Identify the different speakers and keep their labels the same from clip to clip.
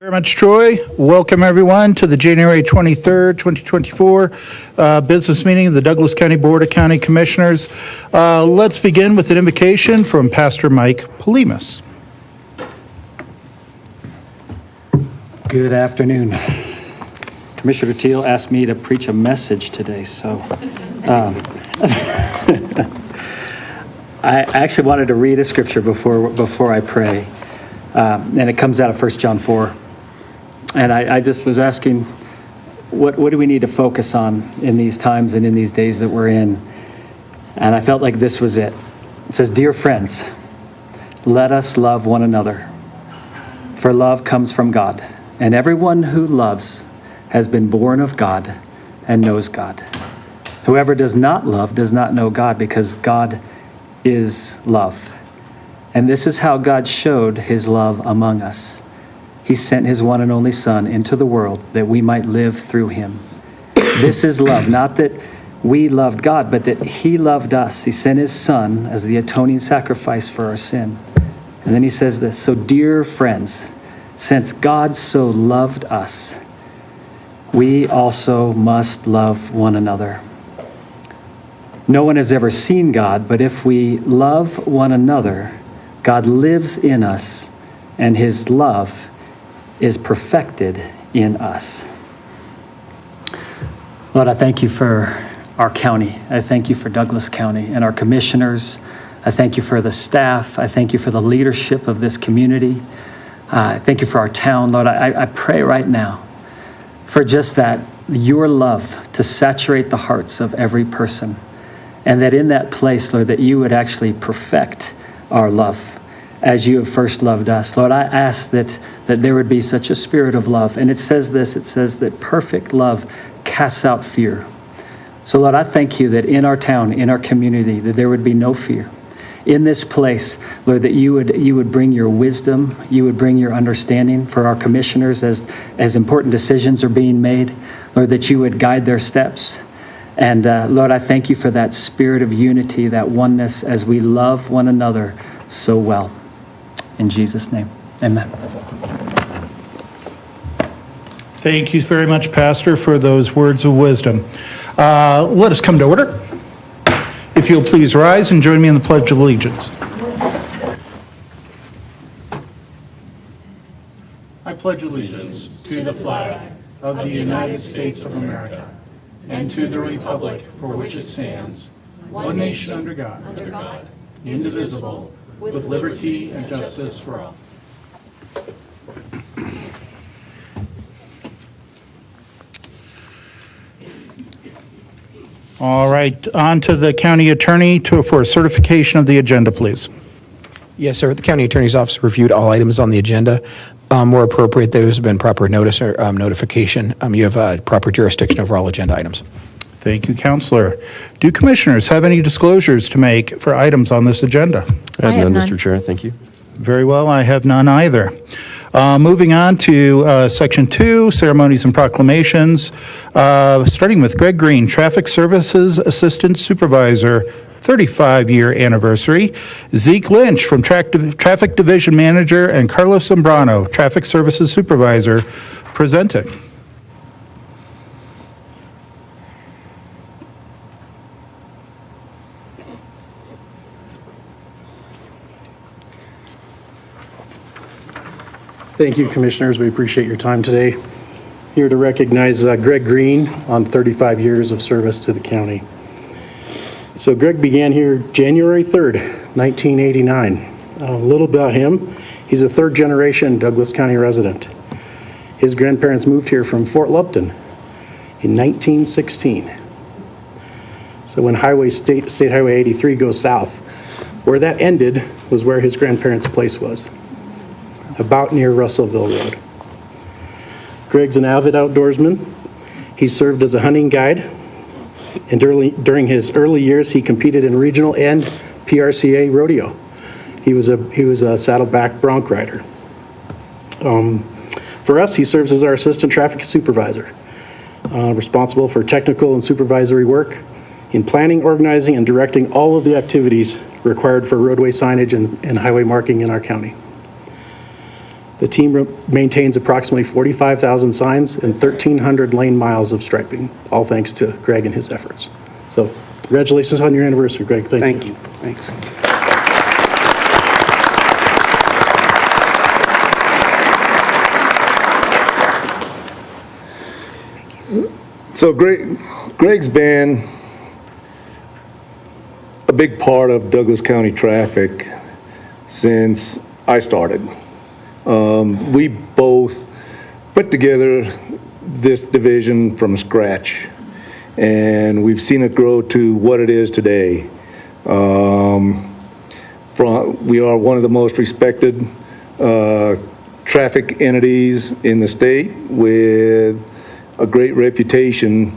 Speaker 1: Very much, Troy. Welcome, everyone, to the January 23rd, 2024 business meeting of the Douglas County Board of County Commissioners. Let's begin with an invocation from Pastor Mike Polimas.
Speaker 2: Good afternoon. Commissioner Teal asked me to preach a message today, so I actually wanted to read a scripture before I pray, and it comes out of 1 John 4. And I just was asking, what do we need to focus on in these times and in these days that we're in? And I felt like this was it. It says, "Dear friends, let us love one another, for love comes from God, and everyone who loves has been born of God and knows God. Whoever does not love does not know God, because God is love. And this is how God showed his love among us. He sent his one and only Son into the world that we might live through him. This is love, not that we loved God, but that he loved us. He sent his Son as the atoning sacrifice for our sin." And then he says this, "So dear friends, since God so loved us, we also must love one another. No one has ever seen God, but if we love one another, God lives in us, and his love is perfected in us." Lord, I thank you for our county. I thank you for Douglas County and our commissioners. I thank you for the staff. I thank you for the leadership of this community. I thank you for our town. Lord, I pray right now for just that, your love to saturate the hearts of every person. And that in that place, Lord, that you would actually perfect our love as you have first loved us. Lord, I ask that there would be such a spirit of love. And it says this, it says that perfect love casts out fear. So Lord, I thank you that in our town, in our community, that there would be no fear. In this place, Lord, that you would bring your wisdom, you would bring your understanding for our commissioners as important decisions are being made. Lord, that you would guide their steps. And Lord, I thank you for that spirit of unity, that oneness as we love one another so well. In Jesus' name, amen.
Speaker 1: Thank you very much, Pastor, for those words of wisdom. Let us come to order. If you'll please rise and join me in the Pledge of Allegiance. I pledge allegiance to the flag of the United States of America and to the republic for which it stands, one nation under God, indivisible, with liberty and justice for all. All right, on to the county attorney for certification of the agenda, please.
Speaker 3: Yes, sir. The county attorney's office reviewed all items on the agenda. Where appropriate, those have been proper notice or notification. You have proper jurisdiction over all agenda items.
Speaker 1: Thank you, Counselor. Do commissioners have any disclosures to make for items on this agenda?
Speaker 4: I have none, Mr. Chair. Thank you.
Speaker 1: Very well, I have none either. Moving on to Section 2, Ceremonies and Proclamations, starting with Greg Green, Traffic Services Assistant Supervisor, 35-year anniversary. Zeke Lynch from Traffic Division Manager, and Carlos Zambrano, Traffic Services Supervisor, presenting.
Speaker 5: Thank you, Commissioners. We appreciate your time today. Here to recognize Greg Green on 35 years of service to the county. So Greg began here January 3rd, 1989. A little about him. He's a third-generation Douglas County resident. His grandparents moved here from Fort Lupton in 1916. So when State Highway 83 goes south, where that ended was where his grandparents' place was, about near Russellville Road. Greg's an avid outdoorsman. He served as a hunting guide, and during his early years, he competed in regional and PRCA rodeo. He was a saddleback bronc rider. For us, he serves as our assistant traffic supervisor, responsible for technical and supervisory work in planning, organizing, and directing all of the activities required for roadway signage and highway marking in our county. The team maintains approximately 45,000 signs and 1,300 lane miles of striping, all thanks to Greg and his efforts. So congratulations on your anniversary, Greg. Thank you.
Speaker 6: Thanks.
Speaker 7: So Greg's been a big part of Douglas County traffic since I started. We both put together this division from scratch, and we've seen it grow to what it is today. We are one of the most respected traffic entities in the state with a great reputation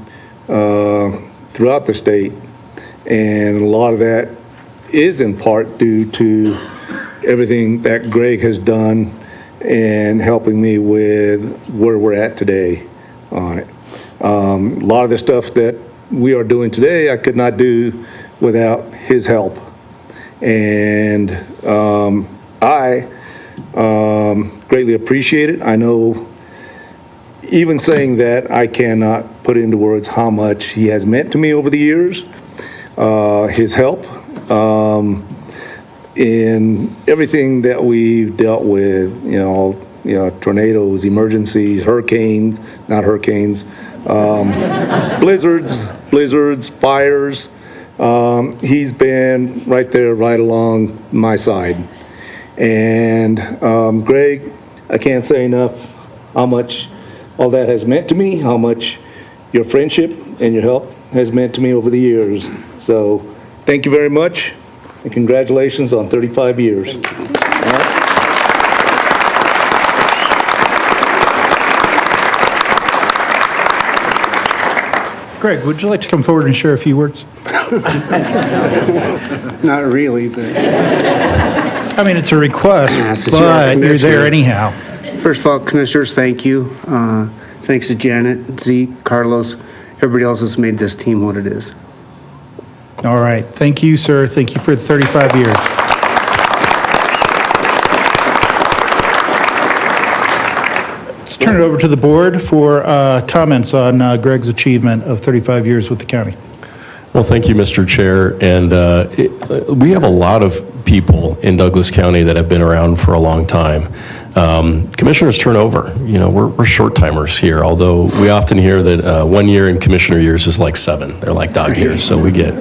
Speaker 7: throughout the state, and a lot of that is in part due to everything that Greg has done and helping me with where we're at today on it. A lot of the stuff that we are doing today, I could not do without his help. And I greatly appreciate it. I know even saying that, I cannot put into words how much he has meant to me over the years. His help in everything that we've dealt with, tornadoes, emergencies, hurricanes, blizzards, fires. He's been right there, right along my side. And Greg, I can't say enough how much all that has meant to me, how much your friendship and your help has meant to me over the years. So thank you very much, and congratulations on 35 years.
Speaker 1: Greg, would you like to come forward and share a few words?
Speaker 6: Not really, but
Speaker 1: I mean, it's a request,
Speaker 6: Yes, it's
Speaker 1: but
Speaker 6: your
Speaker 1: you're there
Speaker 6: commissioner.
Speaker 1: anyhow.
Speaker 6: first of all, Commissioners, thank you. Thanks to Janet, Zeke, Carlos, everybody else that's made this team what it is.
Speaker 1: All right. Thank you, sir. Thank you for the 35 years. Let's turn it over to the board for comments on Greg's achievement of 35 years with the county.
Speaker 4: Well, thank you, Mr. Chair. And we have a lot of people in Douglas County that have been around for a long time. Commissioners turn over. You know, we're short timers here, although we often hear that 1 year in commissioner years is like 7. They're like dog years, so we get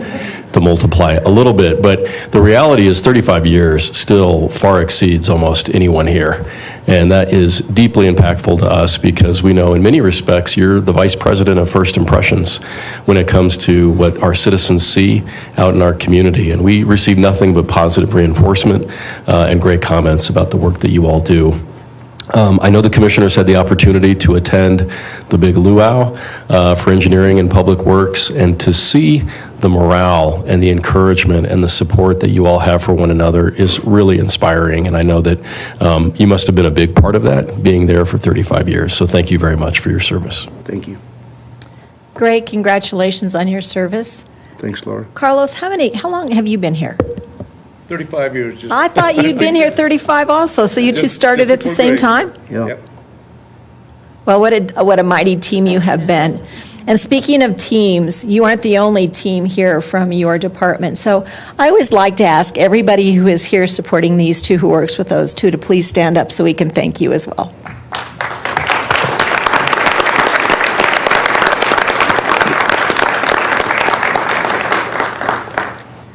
Speaker 4: to multiply a little bit. But the reality is 35 years still far exceeds almost anyone here. And that is deeply impactful to us because we know in many respects you're the vice president of first impressions when it comes to what our citizens see out in our community. And we receive nothing but positive reinforcement and great comments about the work that you all do. I know the commissioners had the opportunity to attend the big luau for engineering and public works, and to see the morale and the encouragement and the support that you all have for one another is really inspiring. And I know that you must have been a big part of that, being there for 35 years. So thank you very much for your service.
Speaker 6: Thank you.
Speaker 8: Greg, congratulations on your service.
Speaker 6: Thanks, Laura.
Speaker 8: Carlos, how long have you been here?
Speaker 7: 35 years. Just
Speaker 8: I thought you'd been here 35 also, so you two started at the same time?
Speaker 6: Yeah.
Speaker 8: Well, what a mighty team you have been. And speaking of teams, you aren't the only team here from your department. So I always like to ask everybody who is here supporting these two, who works with those two, to please stand up so we can thank you as well.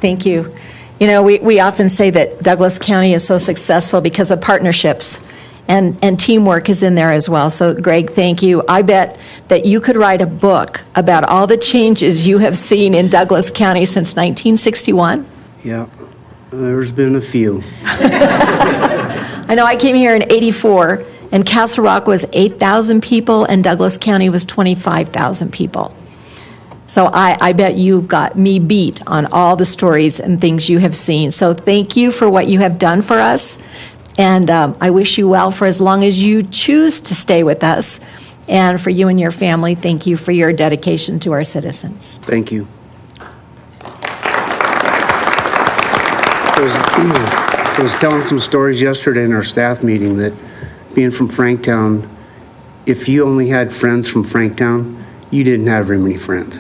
Speaker 8: Thank you. You know, we often say that Douglas County is so successful because of partnerships, and teamwork is in there as well. So, Greg, thank you. I bet that you could write a book about all the changes you have seen in Douglas County since 1961.
Speaker 6: Yeah. There's been a few.
Speaker 8: I know I came here in 84, and Castle Rock was 8,000 people, and Douglas County was 25,000 people. So I bet you've got me beat on all the stories and things you have seen. So thank you for what you have done for us. And I wish you well for as long as you choose to stay with us. And for you and your family, thank you for your dedication to our citizens.
Speaker 6: Thank you. I was telling some stories yesterday in our staff meeting that being from Franktown, if you only had friends from Franktown, you didn't have very many friends.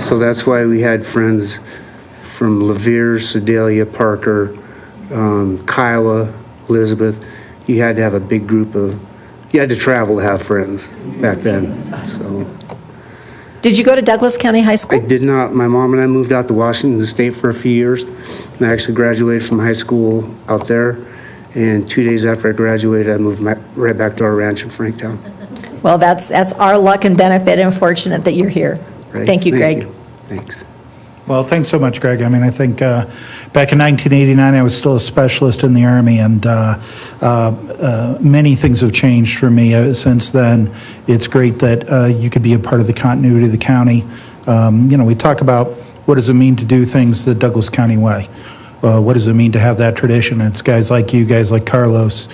Speaker 6: So that's why we had friends from Lavier, Sedalia, Parker, Kiowa, Elizabeth. You had to have a big group of, you had to travel to have friends back then. So
Speaker 8: Did you go to Douglas County High
Speaker 6: I
Speaker 8: School?
Speaker 6: did not. My mom and I moved out to Washington State for a few years, and I actually graduated from high school out there. And 2 days after I graduated, I moved right back to our ranch in Franktown.
Speaker 8: Well, that's our luck and benefit, and fortunate that you're here.
Speaker 6: Right?
Speaker 8: Thank you, Greg.
Speaker 6: Thanks.
Speaker 1: Well, thanks so much, Greg. I mean, I think back in 1989, I was still a specialist in the Army, and many things have changed for me since then. It's great that you could be a part of the continuity of the county. We talk about what does it mean to do things the Douglas County way. What does it mean to have that tradition? It's guys like you, guys like Carlos,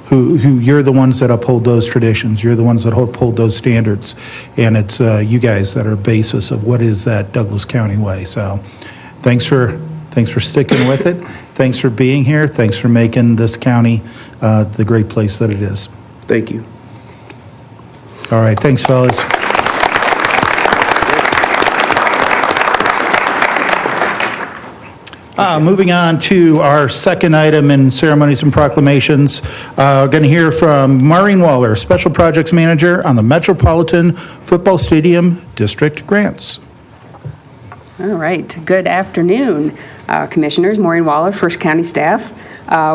Speaker 1: who you're the ones that uphold those traditions. You're the ones that uphold those standards. And it's you guys that are basis of what is that Douglas County way. So thanks for sticking with it. Thanks for being here. Thanks for making this county the great place that it is.
Speaker 6: Thank you.
Speaker 1: All right. Thanks, fellas. Moving on to our second item in ceremonies and proclamations, we're going to hear from Maureen Waller, Special Projects Manager on the Metropolitan Football Stadium District Grants.
Speaker 9: All right. Good afternoon, Commissioners. Maureen Waller, First County staff.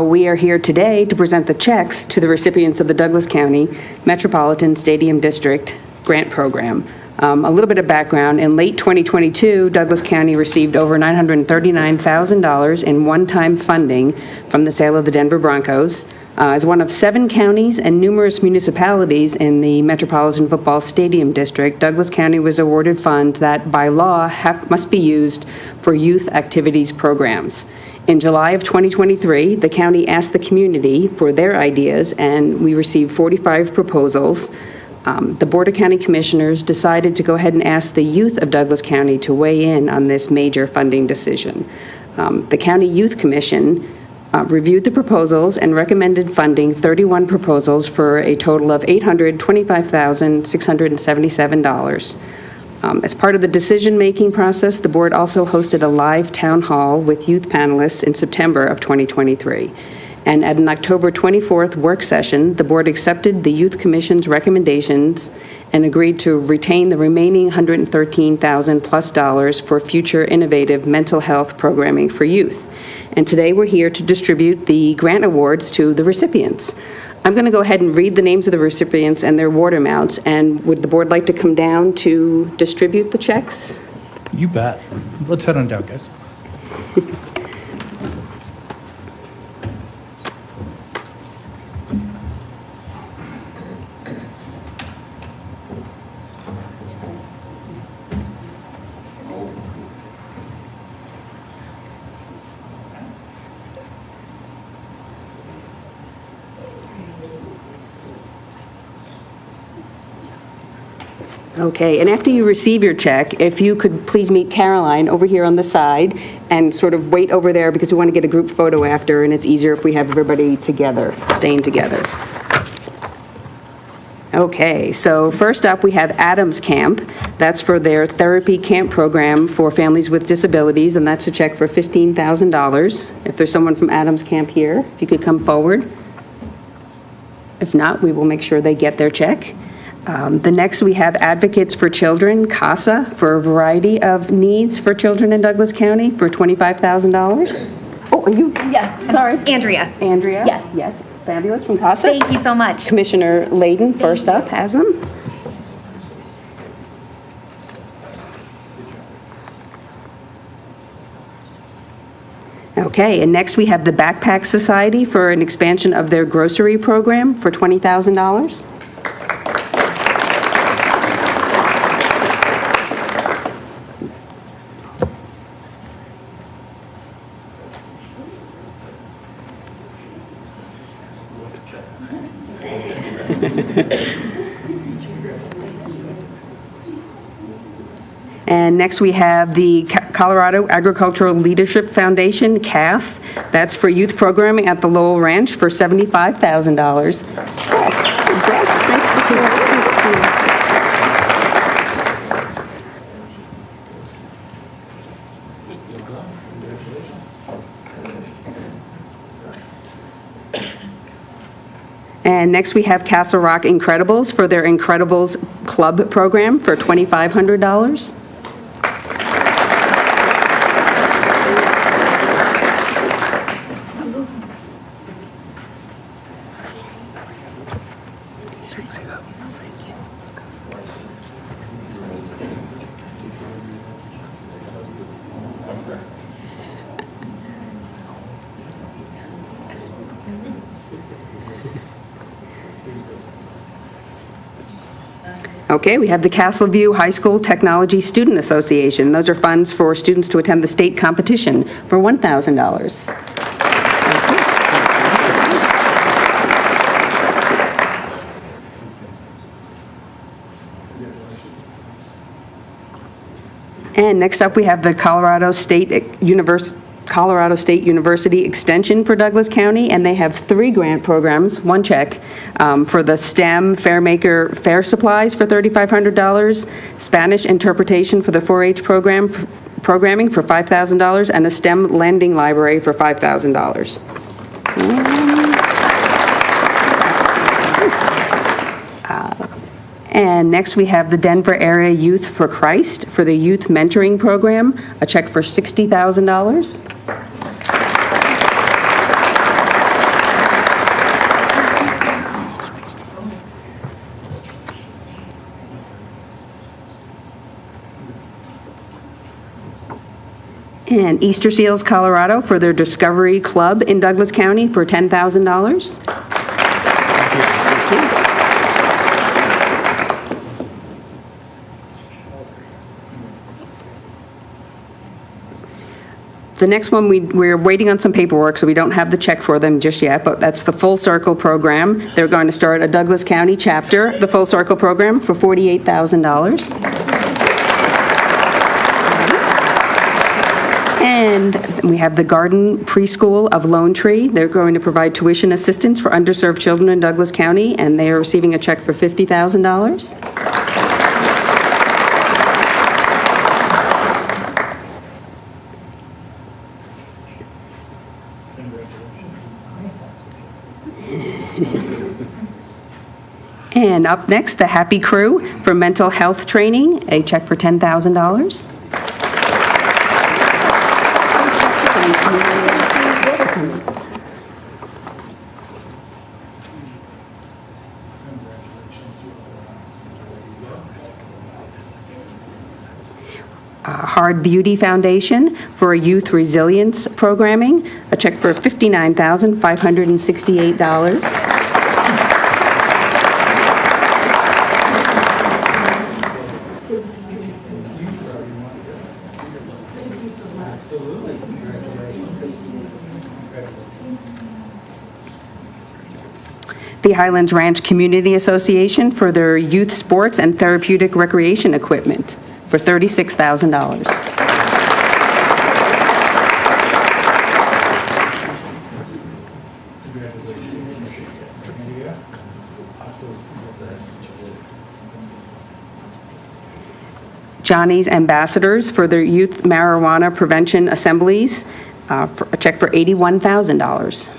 Speaker 9: We are here today to present the checks to the recipients of the Douglas County Metropolitan Stadium District Grant Program. A little bit of background. In late 2022, Douglas County received over $939,000 in one-time funding from the sale of the Denver Broncos. As one of 7 counties and numerous municipalities in the Metropolitan Football Stadium District, Douglas County was awarded funds that, by law, must be used for youth activities programs. In July of 2023, the county asked the community for their ideas, and we received 45 proposals. The Board of County Commissioners decided to go ahead and ask the youth of Douglas County to weigh in on this major funding decision. The County Youth Commission reviewed the proposals and recommended funding 31 proposals for a total of $825,677. As part of the decision-making process, the board also hosted a live town hall with youth panelists in September of 2023. And at an October 24th work session, the board accepted the Youth Commission's recommendations and agreed to retain the remaining $113,000+ for future innovative mental health programming for youth. And today we're here to distribute the grant awards to the recipients. I'm going to go ahead and read the names of the recipients and their award amounts. And would the board like to come down to distribute the checks?
Speaker 1: You bet. Let's head on down, guys.
Speaker 9: Okay, and after you receive your check, if you could please meet Caroline over here on the side and sort of wait over there because we want to get a group photo after, and it's easier if we have everybody together, staying together. Okay, so first up we have Adams Camp. That's for their therapy camp program for families with disabilities, and that's a check for $15,000. If there's someone from Adams Camp here, if you could come forward. If not, we will make sure they get their check. The next, we have Advocates for Children, CASA, for a variety of needs for children in Douglas County for $25,000. Oh, are you?
Speaker 10: Yeah,
Speaker 9: Sorry.
Speaker 10: Andrea.
Speaker 9: Andrea?
Speaker 10: Yes.
Speaker 9: Yes, fabulous, from CASA.
Speaker 10: Thank you so much.
Speaker 9: Commissioner Layden, first up, has them. Okay, and next we have the Backpack Society for an expansion of their grocery program for $20,000. And next, we have the Colorado Agricultural Leadership Foundation, CAF. That's for youth programming at the Lowell Ranch for $75,000. And next, we have Castle Rock Incredibles for their Incredibles Club program for $2,500. Okay, we have the Castleview High School Technology Student Association. Those are funds for students to attend the state competition for $1,000. And next up, we have the Colorado State University Extension for Douglas County, and they have 3 grant programs, 1 check, for the STEM Fairmaker Fair Supplies for $3,500, Spanish interpretation for the 4-H programming for $5,000, and a STEM lending library for $5,000. And next, we have the Denver Area Youth for Christ for the Youth Mentoring Program, a check for $60,000. And Easter Seals Colorado for their Discovery Club in Douglas County for $10,000. The next one, we're waiting on some paperwork, so we don't have the check for them just yet, but that's the Full Circle program. They're going to start a Douglas County chapter, the Full Circle program, for $48,000. And we have the Garden Preschool of Lone Tree. They're going to provide tuition assistance for underserved children in Douglas County, and they are receiving a check for $50,000. And up next, the Happy Crew for mental health training, a check for $10,000. Hard Beauty Foundation for youth resilience programming, a check for $59,568. The Highlands Ranch Community Association for their youth sports and therapeutic recreation equipment for $36,000. Johnny's Ambassadors for their youth marijuana prevention assemblies, for a check for $81,000.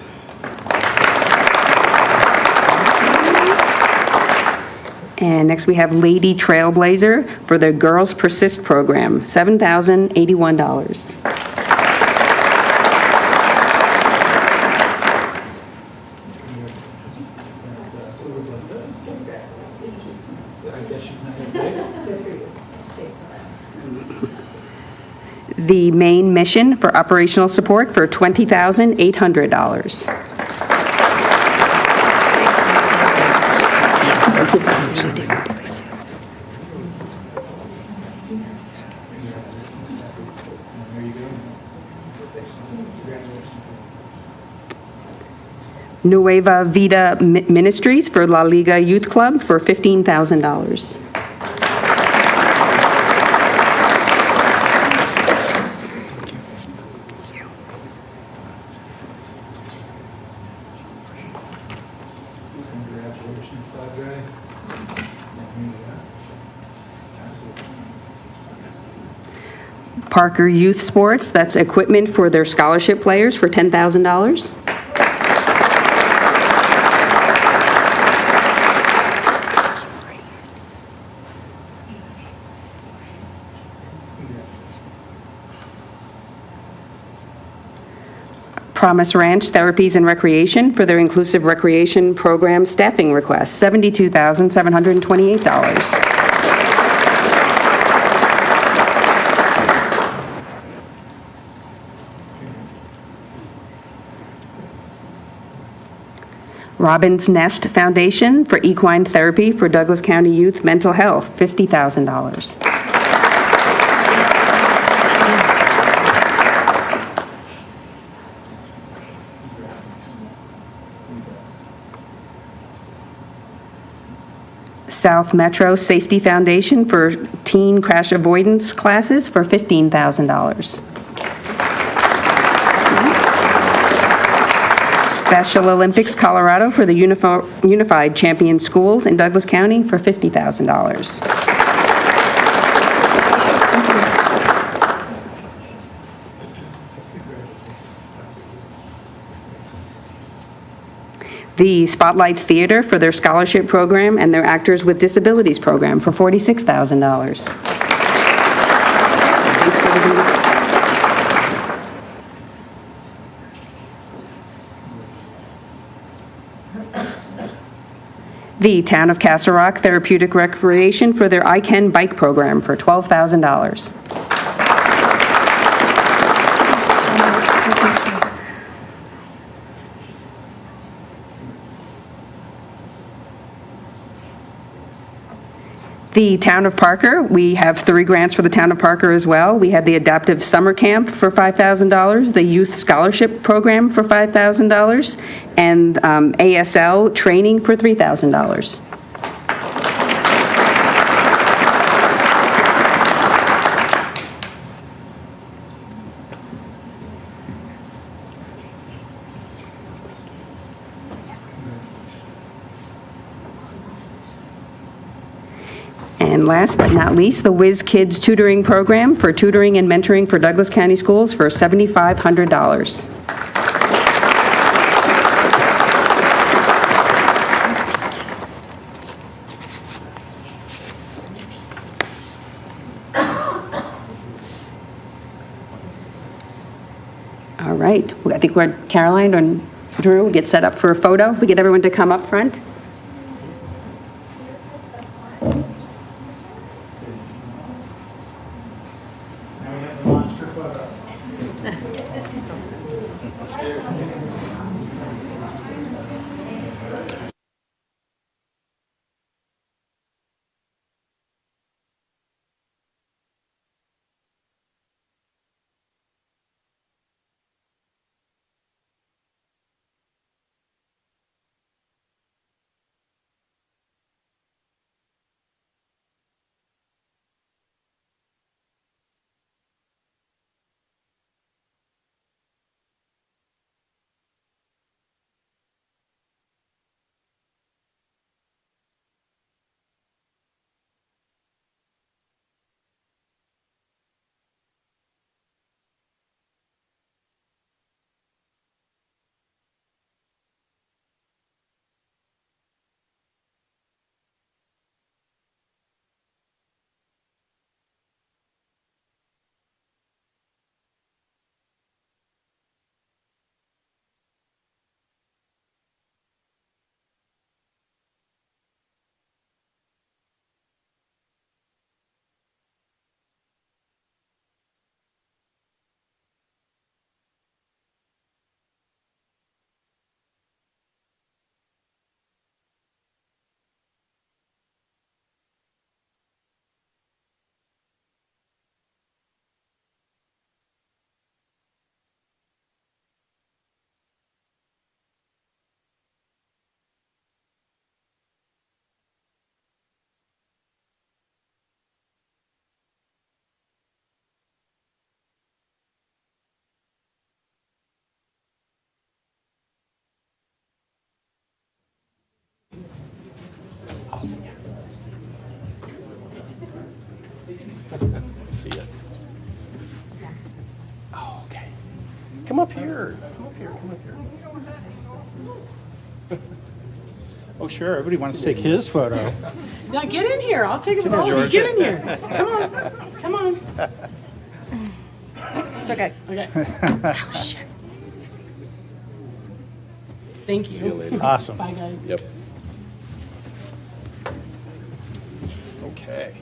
Speaker 9: And next we have Lady Trailblazer for their Girls Persist program, $7,081. The Main Mission for operational support for $20,800. Nueva Vida Ministries for La Liga Youth Club for $15,000. Parker Youth Sports, that's equipment for their scholarship players for $10,000. Promise Ranch Therapies and Recreation for their inclusive recreation program staffing request, $72,728. Robin's Nest Foundation for equine therapy for Douglas County Youth Mental Health, $50,000. South Metro Safety Foundation for teen crash avoidance classes for $15,000. Special Olympics Colorado for the Unified Champion Schools in Douglas County for $50,000. The Spotlight Theater for their scholarship program and their Actors with Disabilities program for $46,000. The Town of Castle Rock Therapeutic Recreation for their I Can Bike program for $12,000. The Town of Parker, we have 3 grants for the Town of Parker as well. We had the Adaptive Summer Camp for $5,000, the Youth Scholarship Program for $5,000, and ASL Training for $3,000. And last but not least, the Whiz Kids Tutoring Program for tutoring and mentoring for Douglas County Schools for $7,500. All right, I think we're Caroline and Drew get set up for a photo. We get everyone to come up front.
Speaker 4: Come up here.
Speaker 1: Oh, sure, everybody wants to take his photo.
Speaker 10: Now get in here. I'll take it with all of you. Get in here. Come on. Come on.
Speaker 8: It's okay.
Speaker 10: Okay. Oh, shit. Thank you.
Speaker 4: See you later.
Speaker 1: Awesome.
Speaker 10: Bye, guys.
Speaker 4: Yep.
Speaker 1: Okay.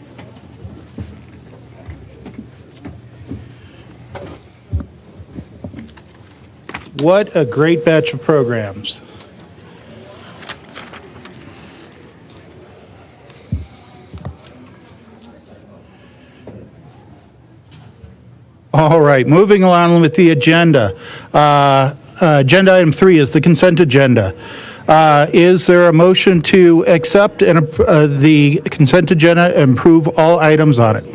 Speaker 1: What a great batch of programs. All right, moving along with the agenda. Agenda item 3 is the consent agenda. Is there a motion to accept the consent agenda and approve all items on it?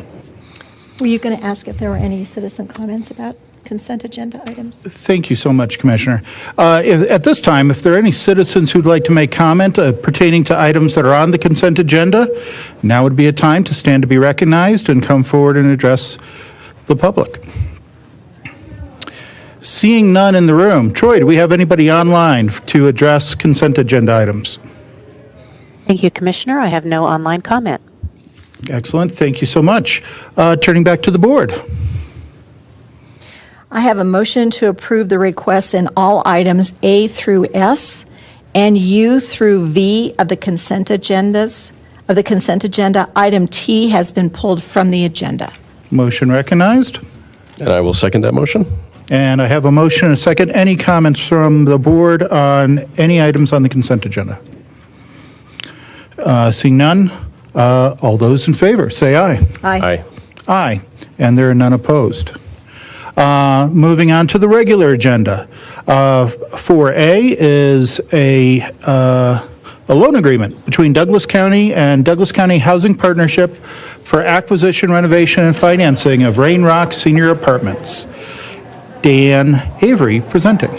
Speaker 8: Were you going to ask if there were any citizen comments about consent agenda items?
Speaker 1: Thank you so much, Commissioner. At this time, if there are any citizens who'd like to make comment pertaining to items that are on the consent agenda, now would be a time to stand to be recognized and come forward and address the public. Seeing none in the room, Troy, do we have anybody online to address consent agenda items?
Speaker 11: Thank you, Commissioner. I have no online comment.
Speaker 1: Excellent, thank you so much. Turning back to the board.
Speaker 8: I have a motion to approve the requests in all items A through S and U through V of the consent agendas. Of the consent agenda, item T has been pulled from the agenda.
Speaker 1: Motion recognized.
Speaker 4: And I will second that motion.
Speaker 1: And I have a motion and a second. Any comments from the board on any items on the consent agenda? Seeing none, all those in favor, say aye.
Speaker 4: Aye.
Speaker 1: Aye. And there are none opposed. Moving on to the regular agenda. 4A is a loan agreement between Douglas County and Douglas County Housing Partnership for acquisition, renovation, and financing of Rain Rock Senior Apartments. Dan Avery presenting.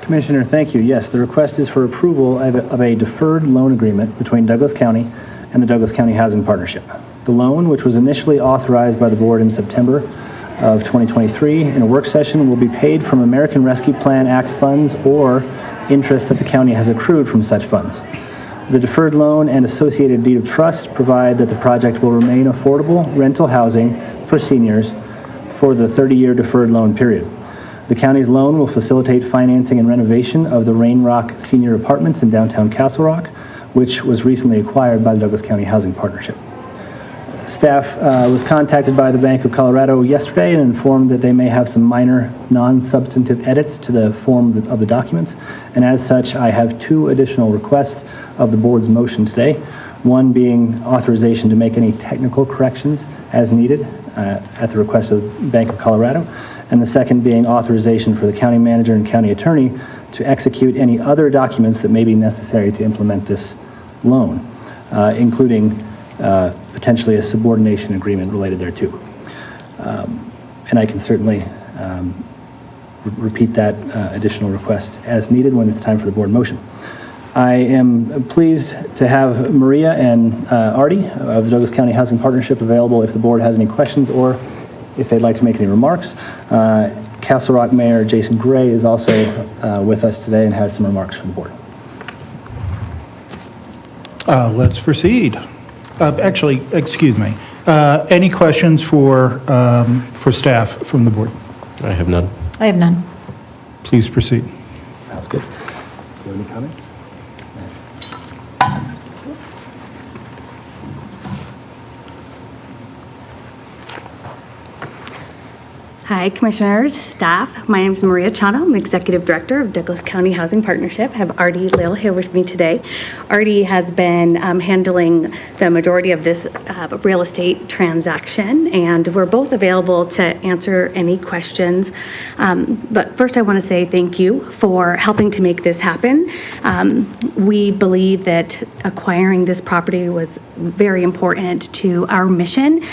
Speaker 12: Commissioner, thank you. Yes, the request is for approval of a deferred loan agreement between Douglas County and the Douglas County Housing Partnership. The loan, which was initially authorized by the board in September of 2023 in a work session, will be paid from American Rescue Plan Act funds or interest that the county has accrued from such funds. The deferred loan and associated deed of trust provide that the project will remain affordable rental housing for seniors for the 30-year deferred loan period. The county's loan will facilitate financing and renovation of the Rain Rock Senior Apartments in downtown Castle Rock, which was recently acquired by the Douglas County Housing Partnership. Staff was contacted by the Bank of Colorado yesterday and informed that they may have some minor non-substantive edits to the form of the documents. And as such, I have 2 additional requests of the board's motion today. One being authorization to make any technical corrections as needed at the request of Bank of Colorado. And the second being authorization for the county manager and county attorney to execute any other documents that may be necessary to implement this loan, including potentially a subordination agreement related thereto. And I can certainly repeat that additional request as needed when it's time for the board motion. I am pleased to have Maria and Artie of the Douglas County Housing Partnership available if the board has any questions or if they'd like to make any remarks. Castle Rock Mayor Jason Gray is also with us today and has some remarks from the board.
Speaker 1: Let's proceed. Actually, excuse me. Any questions for staff from the board?
Speaker 4: I have none.
Speaker 8: I have none.
Speaker 1: Please proceed.
Speaker 12: Sounds good. Do you have any comment?
Speaker 13: Hi, Commissioners, staff. My name is Maria Chano. I'm Executive Director of Douglas County Housing Partnership. I have Artie Lill here with me today. Artie has been handling the majority of this real estate transaction, and we're both available to answer any questions. But first, I want to say thank you for helping to make this happen. We believe that acquiring this property was very important to our mission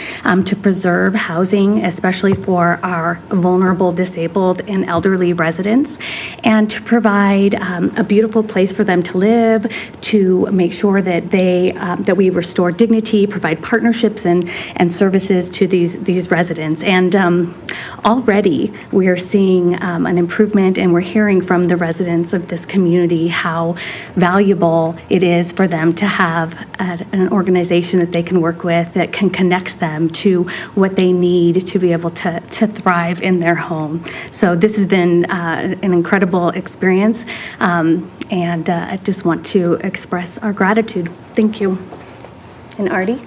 Speaker 13: to preserve housing, especially for our our vulnerable, disabled, and elderly residents, and to provide a beautiful place for them to live, to make sure that that we restore dignity, provide partnerships and services to these residents. And already we are seeing an improvement, and we're hearing from the residents of this community how valuable it is for them to have an organization that they can work with that can connect them to what they need to be able to thrive in their home. So this has been an incredible experience, and I just want to express our gratitude. Thank you. And Artie?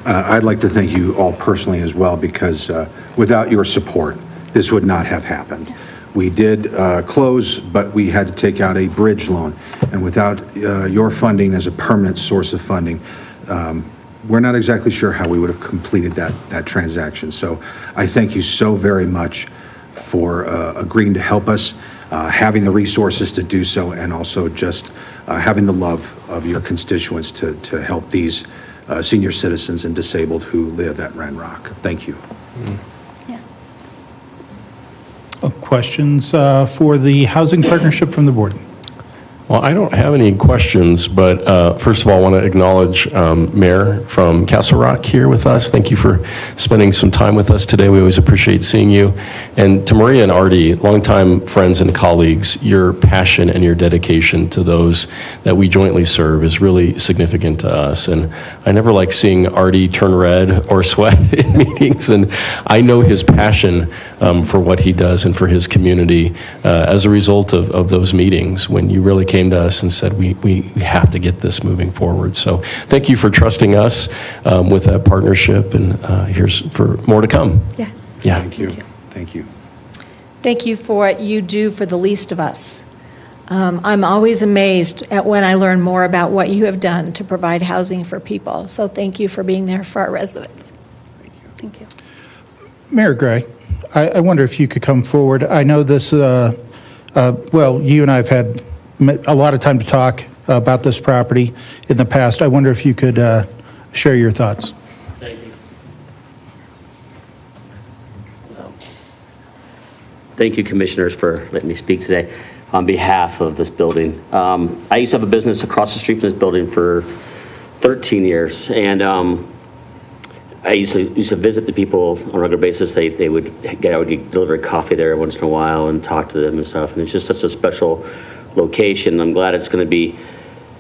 Speaker 14: I'd like to thank you all personally as well, because without your support, this would not have happened. We did close, but we had to take out a bridge loan. And without your funding as a permanent source of funding, we're not exactly sure how we would have completed that transaction. So I thank you so very much for agreeing to help us, having the resources to do so, and also just having the love of your constituents to help these senior citizens and disabled who live at Ren Rock. Thank you.
Speaker 1: Questions for the Housing Partnership from the board?
Speaker 4: Well, I don't have any questions, but first of all, I want to acknowledge Mayor from Castle Rock here with us. Thank you for spending some time with us today. We always appreciate seeing you. And to Maria and Artie, longtime friends and colleagues, your passion and your dedication to those that we jointly serve is really significant to us. And I never like seeing Artie turn red or sweat in meetings. And I know his passion for what he does and for his community as a result of those meetings when you really came to us and said, we have to get this moving forward. So thank you for trusting us with that partnership, and here's for more to come.
Speaker 13: Yes.
Speaker 4: Yeah.
Speaker 14: Thank you. Thank you.
Speaker 8: Thank you for what you do for the least of us. I'm always amazed at when I learn more about what you have done to provide housing for people. So thank you for being there for our residents.
Speaker 13: Thank you.
Speaker 1: Mayor Gray, I wonder if you could come forward. I know this, well, you and I have had a lot of time to talk about this property in the past. I wonder if you could share your thoughts.
Speaker 15: Thank you. Thank you, Commissioners, for letting me speak today on behalf of this building. I used to have a business across the street from this building for 13 years, and I used to visit the people on a regular basis. I would deliver coffee there once in a while and talk to them and stuff, and it's just such a special location. I'm glad it's going to be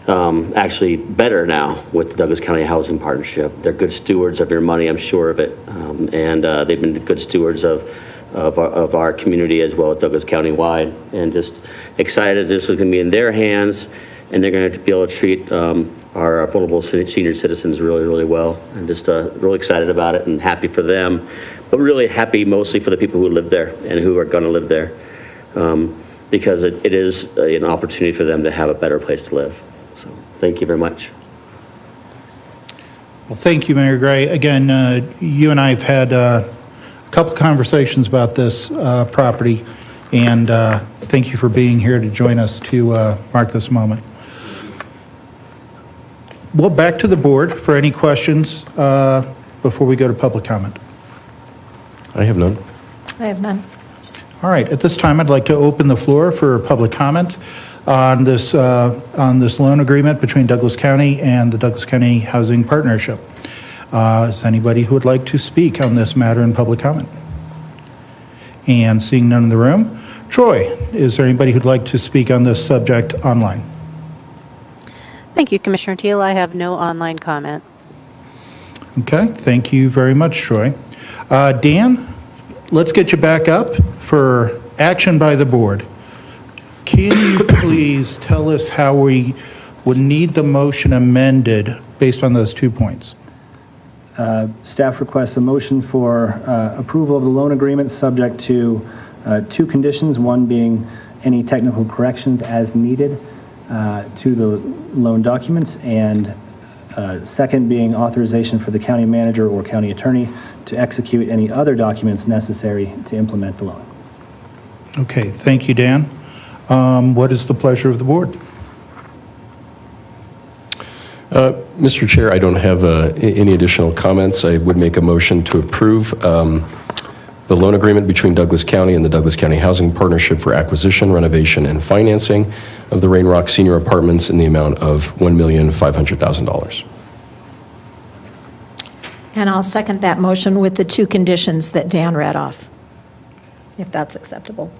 Speaker 15: actually better now with the Douglas County Housing Partnership. They're good stewards of your money, I'm sure of it, and they've been good stewards of our community as well as Douglas County wide, and just excited this is going to be in their hands, and they're going to be able to treat our vulnerable senior citizens really, really well, and just really excited about it and happy for them, but really happy mostly for the people who live there and who are going to live there. Because it is an opportunity for them to have a better place to live. So thank you very much.
Speaker 1: Well, thank you, Mayor Gray. Again, you and I have had a couple conversations about this property, and thank you for being here to join us to mark this moment. Well, back to the board for any questions before we go to public comment.
Speaker 4: I have none.
Speaker 8: I have none.
Speaker 1: All right, at this time, I'd like to open the floor for public comment on this loan agreement between Douglas County and the Douglas County Housing Partnership. Is anybody who would like to speak on this matter in public comment? And seeing none in the room, Troy, is there anybody who'd like to speak on this subject online?
Speaker 11: Thank you, Commissioner Teal. I have no online comment.
Speaker 1: Okay, thank you very much, Troy. Dan, let's get you back up for action by the board. Can you please tell us how we would need the motion amended based on those 2 points?
Speaker 12: Staff requests a motion for approval of the loan agreement subject to 2 conditions, one being any technical corrections as needed to the loan documents, and second being authorization for the county manager or county attorney to execute any other documents necessary to implement the loan.
Speaker 1: Okay, thank you, Dan. What is the pleasure of the board?
Speaker 4: Mr. Chair, I don't have any additional comments. I would make a motion to approve the the loan agreement between Douglas County and the Douglas County Housing Partnership for acquisition, renovation, and financing of the Rain Rock Senior Apartments in the amount of $1,500,000.
Speaker 8: And I'll second that motion with the two conditions that Dan read off, if that's acceptable.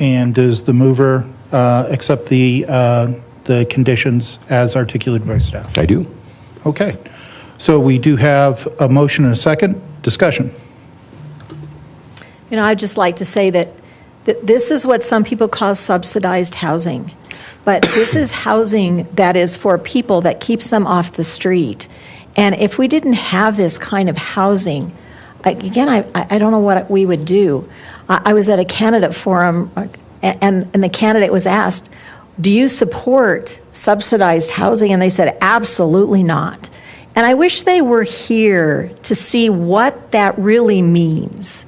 Speaker 1: And does the mover accept the conditions as articulated by staff?
Speaker 4: I do.
Speaker 1: Okay. So we do have a motion and a second. Discussion.
Speaker 8: You know, I'd just like to say that this is what some people call subsidized housing. But this is housing that is for people that keeps them off the street. And if we didn't have this kind of housing, again, I don't know what we would do. I was at a candidate forum, and the candidate was asked, do you support subsidized housing? And they said, absolutely not. And I wish they were here to see what that really means.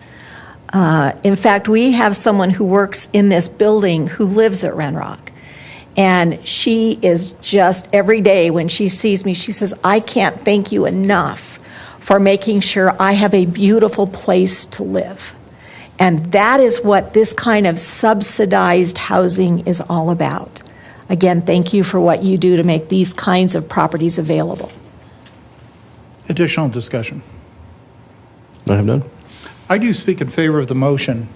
Speaker 8: In fact, we have someone who works in this building who lives at Ren Rock. And she is just, every day when she sees me, she says, I can't thank you enough for making sure I have a beautiful place to live. And that is what this kind of subsidized housing is all about. Again, thank you for what you do to make these kinds of properties available.
Speaker 1: Additional discussion.
Speaker 4: I have none.
Speaker 1: I do speak in favor of the motion.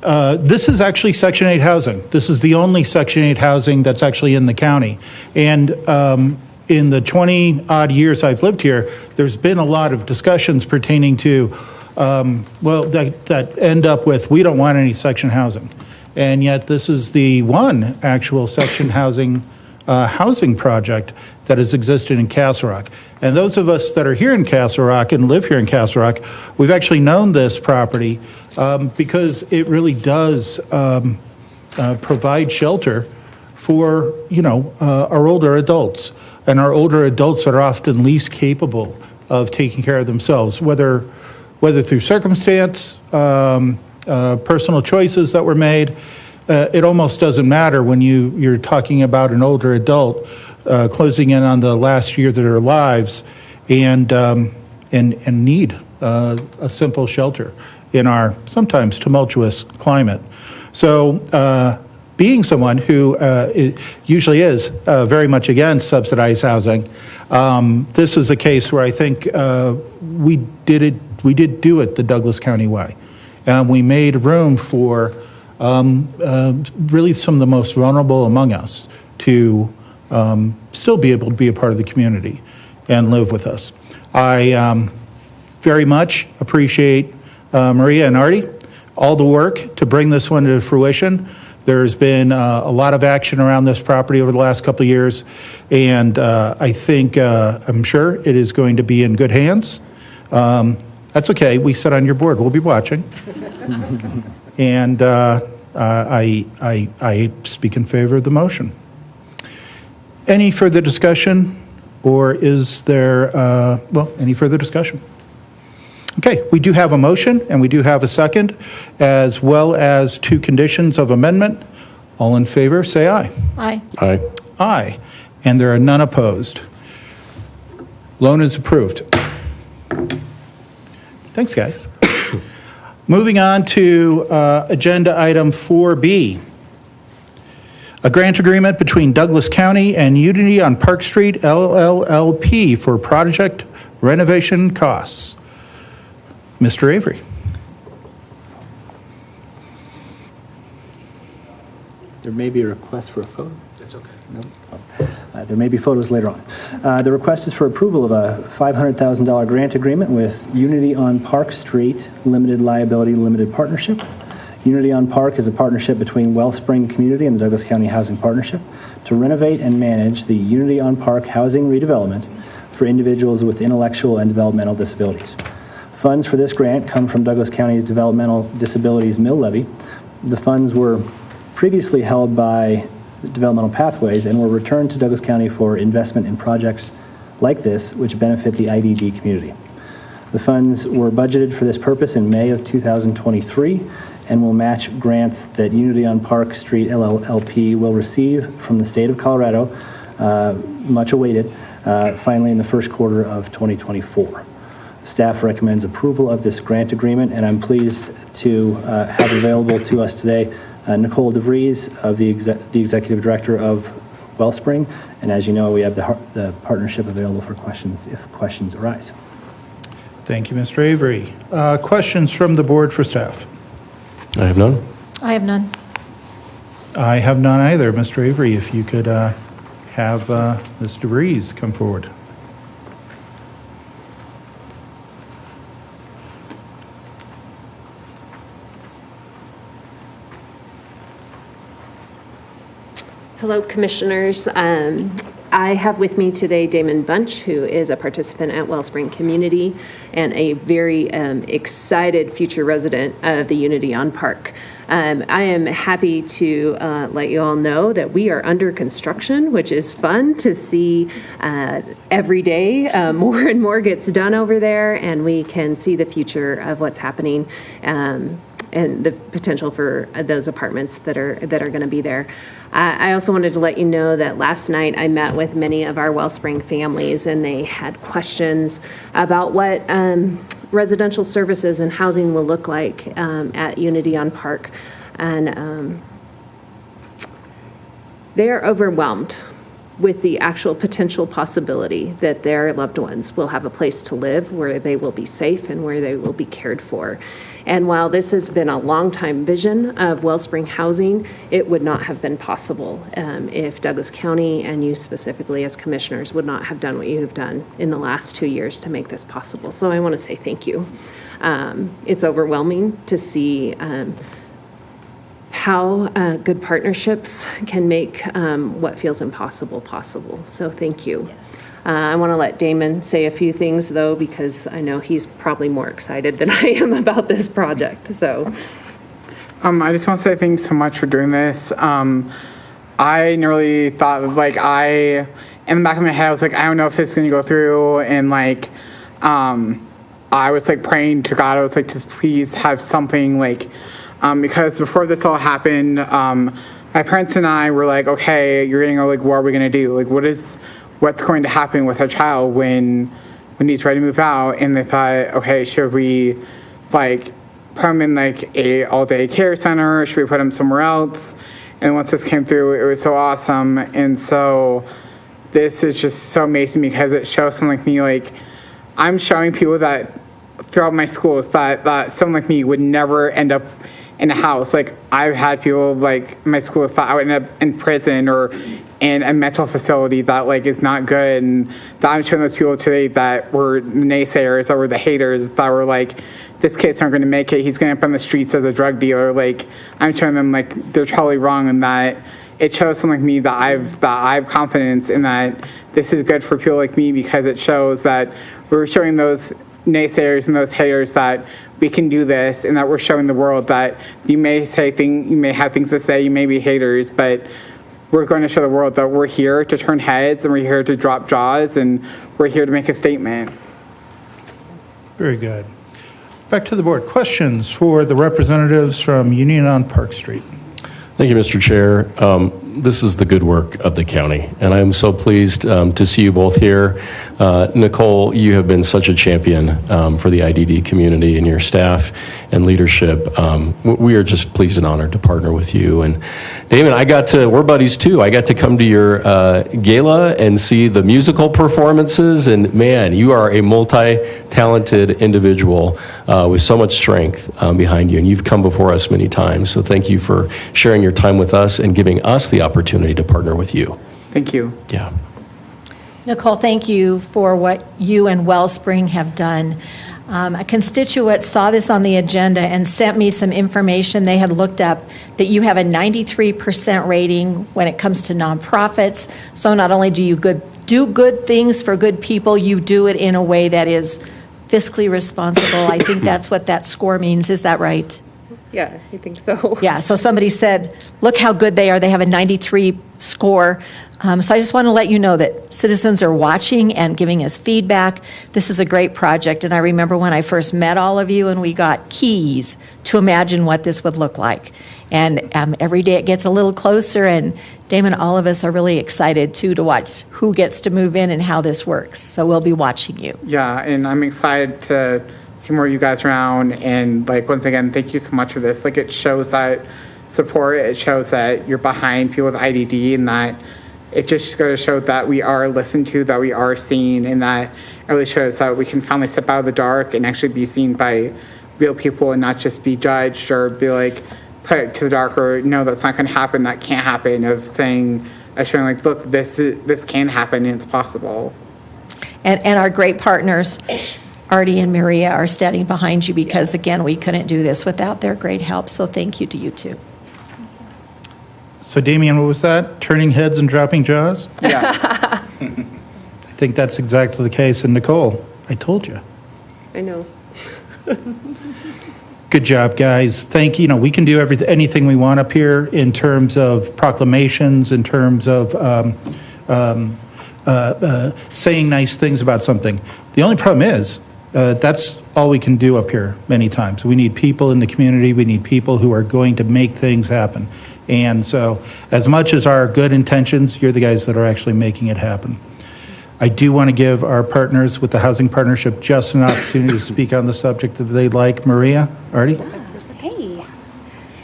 Speaker 1: This is actually Section 8 housing. This is the only Section 8 housing that's actually in the county. And in the 20-odd years I've lived here, there's been a lot of discussions pertaining to, that end up with, we don't want any section housing. And yet this is the one actual section housing project that has existed in Castle Rock. And those of us that are here in Castle Rock and live here in Castle Rock, we've actually known this property because it really does provide shelter for, our older adults. And our older adults are often least capable of taking care of themselves, whether through circumstance, personal choices that were made. It almost doesn't matter when you're talking about an older adult closing in on the last year of their lives and need a simple shelter in our sometimes tumultuous climate. So being someone who usually is very much against subsidized housing, this is a case where I think we did do it the Douglas County way. And we made room for really some of the most vulnerable among us to still be able to be a part of the community and live with us. I very much appreciate Maria and Artie, all the work to bring this one to fruition. There's been a lot of action around this property over the last couple of years, and I think, I'm sure it is going to be in good hands. That's okay, we sit on your board, we'll be watching. And I speak in favor of the motion. Any further discussion, or is there, any further discussion? Okay, we do have a motion, and we do have a second, as well as two conditions of amendment. All in favor, say aye.
Speaker 8: Aye.
Speaker 4: Aye.
Speaker 1: Aye. And there are none opposed. Loan is approved. Thanks, guys. Moving on to agenda item 4B. A grant agreement between Douglas County and Unity on Park Street LLLP for project renovation costs. Mr. Avery.
Speaker 12: There may be a request for a photo. That's okay. No? There may be photos later on. The request is for approval of a $500,000 grant agreement with Unity on Park Street Limited Liability Limited Partnership. Unity on Park is a partnership between Wellspring Community and the Douglas County Housing Partnership to renovate and manage the Unity on Park housing redevelopment for individuals with intellectual and developmental disabilities. Funds for this grant come from Douglas County's Developmental Disabilities Mill Levy. The funds were previously held by Developmental Pathways and were returned to Douglas County for investment in projects like this, which benefit the IDD community. The funds were budgeted for this purpose in May of 2023 and will match grants that Unity on Park Street LLLP will receive from the state of Colorado, much awaited, finally in the first quarter of 2024. Staff recommends approval of this grant agreement, and I'm pleased to have available to us today Nicole DeVries, of the Executive Director of Wellspring. And as you know, we have the partnership available for questions if questions arise.
Speaker 1: Thank you, Mr. Avery. Questions from the board for staff?
Speaker 4: I have none.
Speaker 8: I have none.
Speaker 1: I have none either. Mr. Avery, if you could have Ms. DeVries come forward.
Speaker 16: Hello, Commissioners. I have with me today Damon Bunch, who is a participant at Wellspring Community and a very excited future resident of the Unity on Park. I am happy to let you all know that we are under construction, which is fun to see every day. More and more gets done over there, and we can see the future of what's happening and the potential for those apartments that are going to be there. I also wanted to let you know that last night I met with many of our Wellspring families, and they had questions about what residential services and housing will look like at Unity on Park. And they are overwhelmed with the actual potential possibility that their loved ones will have a place to live where they will be safe and where they will be cared for. And while this has been a long-time vision of Wellspring housing, it would not have been possible if Douglas County and you specifically as commissioners would not have done what you have done in the last 2 years to make this possible. So I want to say thank you. It's overwhelming to see how good partnerships can make what feels impossible possible. So thank you. I want to let Damon say a few things, though, because I know he's probably more excited than I am about this project. So,
Speaker 17: I just want to say thanks so much for doing this. I nearly thought, in the back of my head, I was like, I don't know if this is going to go through, and I was praying to God. I was like, just please have something because before this all happened, my parents and I were like, okay, you're going to go, what are we going to do? What's going to happen with our child when he's ready to move out? And they thought, okay, should we put him in a all-day care center? Or should we put him somewhere else? And once this came through, it was so awesome. And so this is just so amazing because it shows someone like me, I'm showing people that throughout my schools that someone like me would never end up in a house. I've had people my schools thought I would end up in prison or in a mental facility that is not good, and that I'm showing those people today that were naysayers, that were the haters, that were this kid's not going to make it, he's going to end up on the streets as a drug dealer. I'm showing them they're totally wrong, and that it shows someone like me that I have confidence in that this is good for people like me, because it shows that we're showing those naysayers and those haters that we can do this, and that we're showing the world that you may have things to say, you may be haters, but we're going to show the world that we're here to turn heads, and we're here to drop jaws, and we're here to make a statement.
Speaker 1: Very good. Back to the board. Questions for the representatives from Union on Park Street?
Speaker 4: Thank you, Mr. Chair. This is the good work of the county, and I am so pleased to see you both here. Nicole, you have been such a champion for the IDD community and your staff and leadership. We are just pleased and honored to partner with you. And Damon, we're buddies too. I got to come to your gala and see the musical performances, and man, you are a multi-talented individual with so much strength behind you, and you've come before us many times. So thank you for sharing your time with us and giving us the opportunity to partner with you.
Speaker 17: Thank you.
Speaker 4: Yeah.
Speaker 8: Nicole, thank you for what you and Wellspring have done. A constituent saw this on the agenda and sent me some information they had looked up that you have a 93% rating when it comes to nonprofits. So not only do you do good things for good people, you do it in a way that is fiscally responsible. I think that's what that score means. Is that right?
Speaker 16: Yeah, I think so.
Speaker 8: Yeah, so somebody said, look how good they are. They have a 93 score. So I just want to let you know that citizens are watching and giving us feedback. This is a great project, and I remember when I first met all of you and we got keys to imagine what this would look like. And every day it gets a little closer, and Damon, all of us are really excited, too, to watch who gets to move in and how this works. So we'll be watching you.
Speaker 17: Yeah, and I'm excited to see more of you guys around. And like, once again, thank you so much for this. Like, it shows that support. It shows that you're behind people with IDD, and that it just goes to show that we are listened to, that we are seen, and that it really shows that we can finally step out of the dark and actually be seen by real people and not just be judged or be like put to the dark or no, that's not going to happen, that can't happen, of saying, showing like, look, this can happen and it's possible.
Speaker 8: And our great partners, Artie and Maria, are standing behind you because, again, we couldn't do this without their great help. So thank you to you, too.
Speaker 1: So Damien, what was that? Turning heads and dropping jaws?
Speaker 17: Yeah.
Speaker 1: I think that's exactly the case. And Nicole, I told you.
Speaker 16: I know.
Speaker 1: Good job, guys. Thank you. We can do anything we want up here in terms of proclamations, in terms of saying nice things about something. The only problem is that's all we can do up here many times. We need people in the community. We need people who are going to make things happen. And so as much as our good intentions, you're the guys that are actually making it happen. I do want to give our partners with the Housing Partnership just an opportunity to speak on the subject that they'd like. Maria, Artie?
Speaker 13: Hey,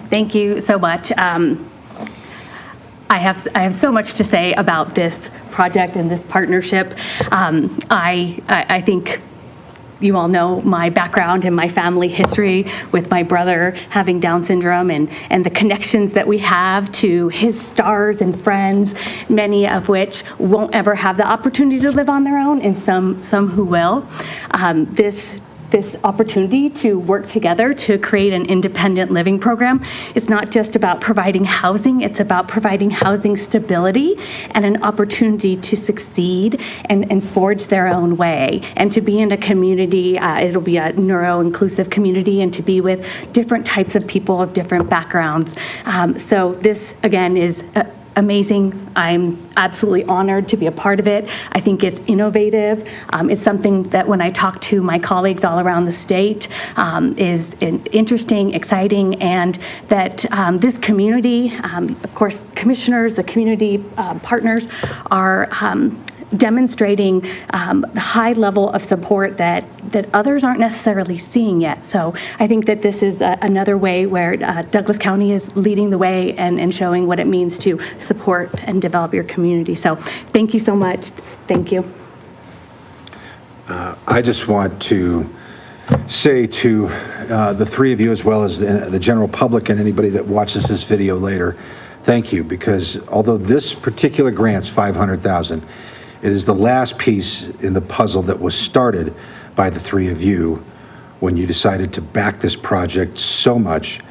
Speaker 13: thank you so much. I have so much to say about this project and this partnership. I think you all know my background and my family history with my brother having Down syndrome and the connections that we have to his stars and friends, many of which won't ever have the opportunity to live on their own, and some who will. This opportunity to work together to create an independent living program is not just about providing housing, it's about providing housing stability and an opportunity to succeed and forge their own way, and to be in a community, it'll be a neuro-inclusive community, and to be with different types of people of different backgrounds. So this, again, is amazing. I'm absolutely honored to be a part of it. I think it's innovative. It's something that when I talk to my colleagues all around the state is interesting, exciting, and that this community, of course, commissioners, the community partners are demonstrating the high level of support that others aren't necessarily seeing yet. So I think that this is another way where Douglas County is leading the way and showing what it means to support and develop your community. So thank you so much. Thank you.
Speaker 14: I just want to say to the three of you, as well as the general public and anybody that watches this video later, thank you, because although this particular grant's $500,000, it is the last piece in the puzzle that was started by the three of you when you decided to back this project so much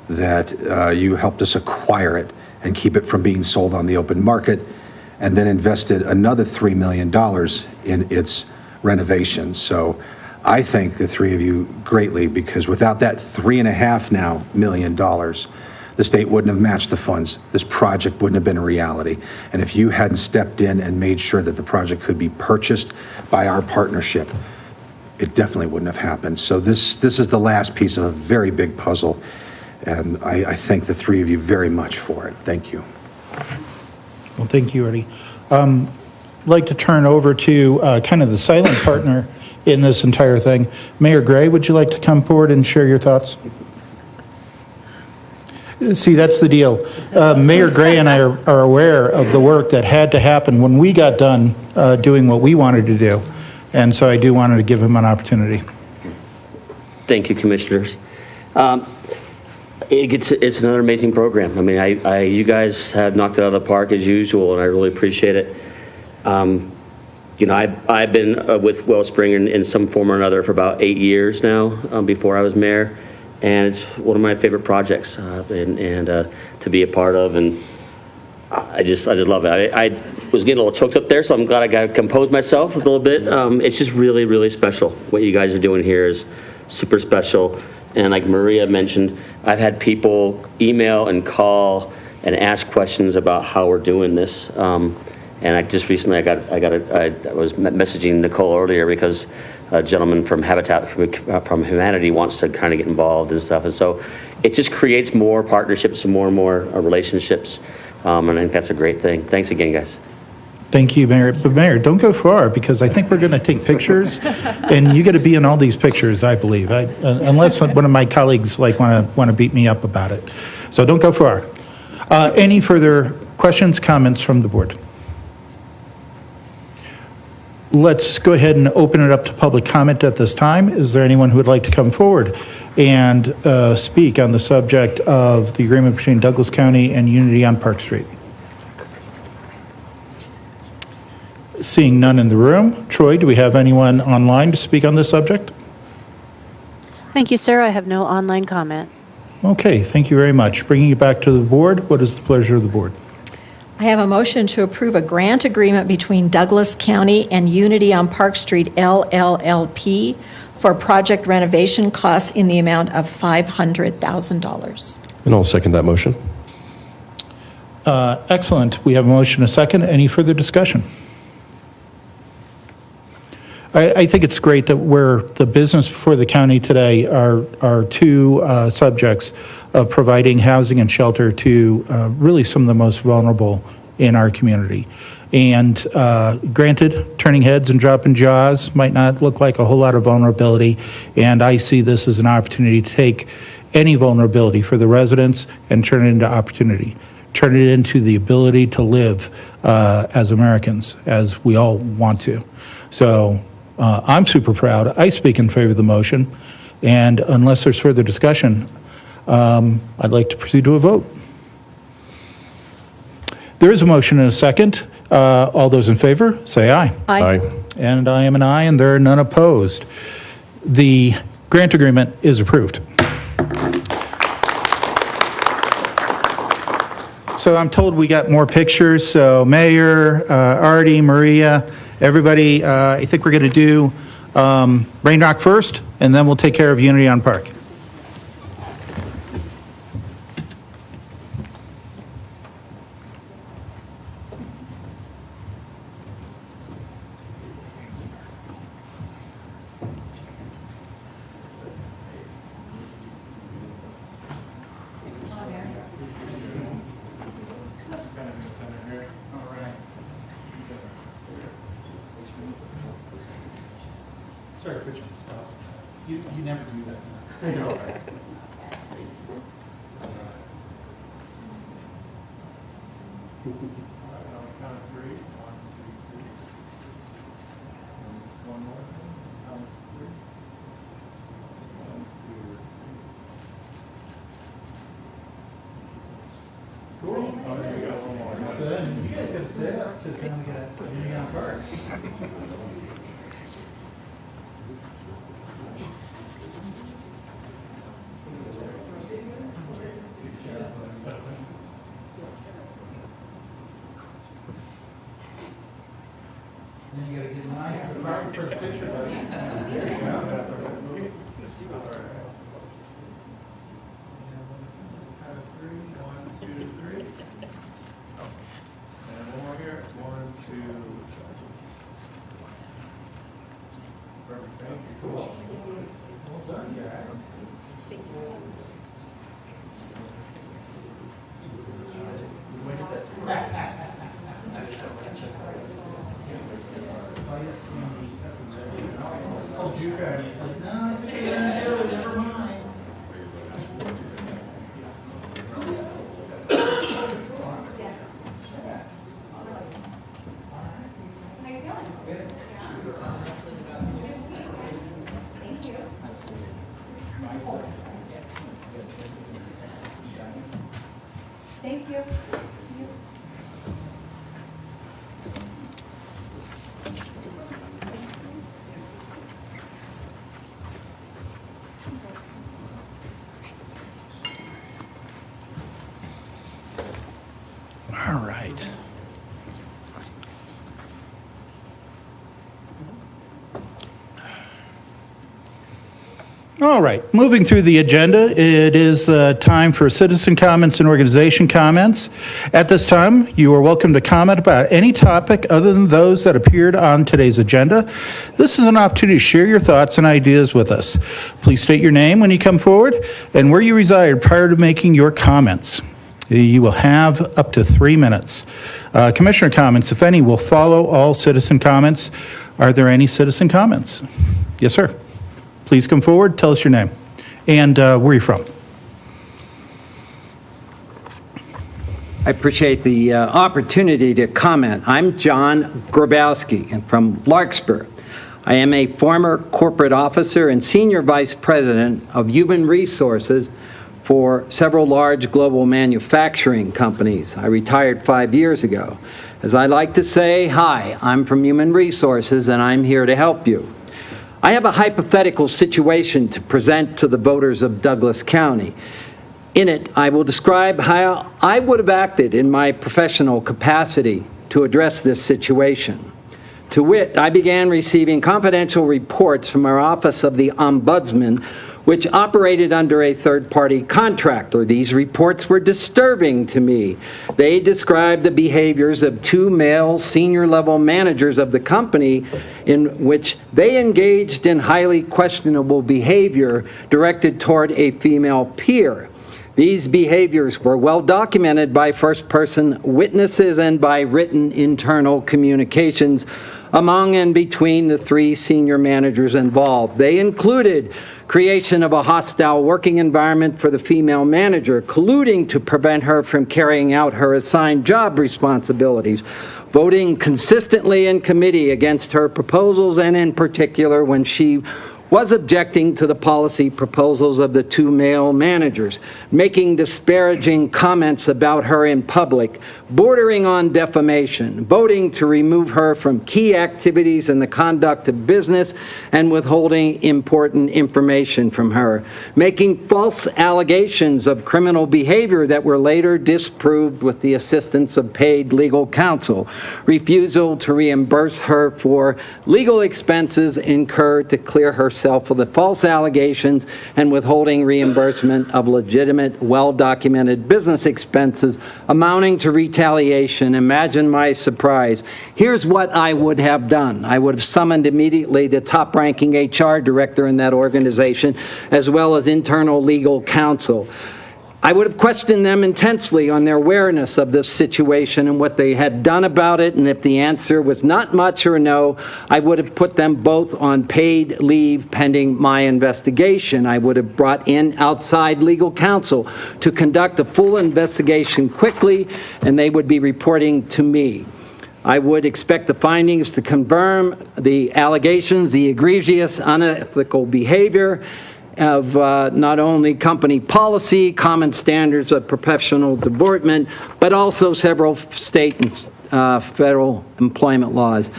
Speaker 14: that you helped us acquire it and keep it from being sold on the open market, and then invested another $3 million in its renovation. So I thank the three of you greatly, because without that $3.5 million, the state wouldn't have matched the funds. This project wouldn't have been a reality. And if you hadn't stepped in and made sure that the project could be purchased by our partnership, it definitely wouldn't have happened. So this is the last piece of a very big puzzle, and I thank the three of you very much for it. Thank you.
Speaker 1: Well, thank you, Artie. I'd like to turn over to kind of the silent partner in this entire thing. Mayor Gray, would you like to come forward and share your thoughts? See, that's the deal. Mayor Gray and I are aware of the work that had to happen when we got done doing what we wanted to do. And so I do want to give him an opportunity.
Speaker 15: Thank you, commissioners. It's another amazing program. I mean, you guys have knocked it out of the park as usual, and I really appreciate it. I've been with Wellspring in some form or another for about 8 years now, before I was mayor. And it's one of my favorite projects and to be a part of, and I just love it. I was getting a little choked up there, so I'm glad I got to compose myself a little bit. It's just really, really special. What you guys are doing here is super special. And like Maria mentioned, I've had people email and call and ask questions about how we're doing this. And I just recently, I was messaging Nicole earlier because a gentleman from Habitat from Humanity wants to kind of get involved and stuff. And so it just creates more partnerships and more relationships. And I think that's a great thing. Thanks again, guys.
Speaker 1: Thank you, Mayor. But Mayor, don't go far, because I think we're going to take pictures, and you got to be in all these pictures, I believe, unless one of my colleagues want to beat me up about it. So don't go far. Any further questions, comments from the board? Let's go ahead and open it up to public comment at this time. Is there anyone who would like to come forward and speak on the subject of the agreement between Douglas County and Unity on Park Street? Seeing none in the room. Troy, do we have anyone online to speak on this subject?
Speaker 11: Thank you, sir. I have no online comment.
Speaker 1: Okay, thank you very much. Bringing it back to the board, what is the pleasure of the board?
Speaker 8: I have a motion to approve a grant agreement between Douglas County and Unity on Park Street LLLP for project renovation costs in the amount of $500,000.
Speaker 4: And I'll second that motion.
Speaker 1: Excellent. We have a motion, a second. Any further discussion? I think it's great that we're the business before the county today are two subjects of providing housing and shelter to really some of the most vulnerable in our community. And granted, turning heads and dropping jaws might not look like a whole lot of vulnerability, and I see this as an opportunity to take any vulnerability for the residents and turn it into opportunity, turn it into the ability to live as Americans, as we all want to. So I'm super proud. I speak in favor of the motion, and unless there's further discussion, I'd like to proceed to a vote. There is a motion and a second. All those in favor, say aye.
Speaker 8: Aye.
Speaker 1: And I am an aye, and there are none opposed. The grant agreement is approved. So I'm told we got more pictures. So Mayor, Artie, Maria, everybody, I think we're going to do Rain Rock first, and then we'll take care of Unity on Park. Sorry to put you on the spot. You never do that. I know. Count of three. 1, 2, 3. One more. Count of 3. 1, 2. Cool. Oh, there you go. One more. So then you guys got to stay up because then we got Unity on Park. Then you got to get in line for the picture, buddy. There you go. All right. 3, 1, 2, 3. And one more here. 1, 2. Perfect. Thank you. Cool. Well done, guys. Never mind.
Speaker 8: Thank you.
Speaker 1: All right. All right, moving through the agenda, it is time for citizen comments and organization comments. At this time, you are welcome to comment about any topic other than those that appeared on today's agenda. This is an opportunity to share your thoughts and ideas with us. Please state your name when you come forward and where you reside prior to making your comments. You will have up to 3 minutes. Commissioner comments, if any, will follow all citizen comments. Are there any citizen comments? Yes, sir. Please come forward, tell us your name, and where you're from.
Speaker 18: I appreciate the opportunity to comment. I'm John Grabowski, and from Larkspur. I am a former corporate officer and senior vice president of human resources for several large global manufacturing companies. I retired 5 years ago. As I like to say, hi, I'm from Human Resources, and I'm here to help you. I have a hypothetical situation to present to the voters of Douglas County. In it, I will describe how I would have acted in my professional capacity to address this situation. To wit, I began receiving confidential reports from our Office of the Ombudsman, which operated under a third-party contractor. These reports were disturbing to me. They described the behaviors of 2 male senior-level managers of the company in which they engaged in highly questionable behavior directed toward a female peer. These behaviors were well documented by first-person witnesses and by written internal communications among and between the 3 senior managers involved. They included creation of a hostile working environment for the female manager, colluding to prevent her from carrying out her assigned job responsibilities, voting consistently in committee against her proposals, and in particular when she was objecting to the policy proposals of the 2 male managers, making disparaging comments about her in public, bordering on defamation, voting to remove her from key activities in the conduct of business, and withholding important information from her, making false allegations of criminal behavior that were later disproved with the assistance of paid legal counsel, refusal to reimburse her for legal expenses incurred to clear herself of the false allegations, and withholding reimbursement of legitimate, well-documented business expenses amounting to retaliation. Imagine my surprise. Here's what I would have done. I would have summoned immediately the top-ranking HR director in that organization, as well as internal legal counsel. I would have questioned them intensely on their awareness of this situation and what they had done about it, and if the answer was not much or no, I would have put them both on paid leave pending my investigation. I would have brought in outside legal counsel to conduct a full investigation quickly, and they would be reporting to me. I would expect the findings to confirm the allegations, the egregious, unethical behavior of not only company policy, common standards of professional deportment, but also several state and federal employment laws.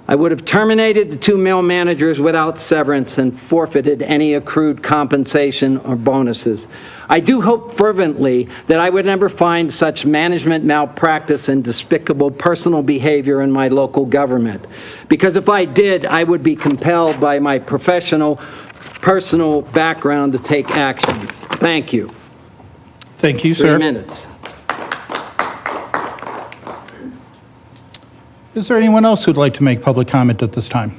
Speaker 18: I would have terminated the 2 male managers without severance and forfeited any accrued compensation or bonuses. I do hope fervently that I would never find such management malpractice and despicable personal behavior in my local government, because if I did, I would be compelled by my personal background to take action. Thank you.
Speaker 1: Thank you, sir.
Speaker 18: 3 minutes.
Speaker 1: Is there anyone else who'd like to make public comment at this time?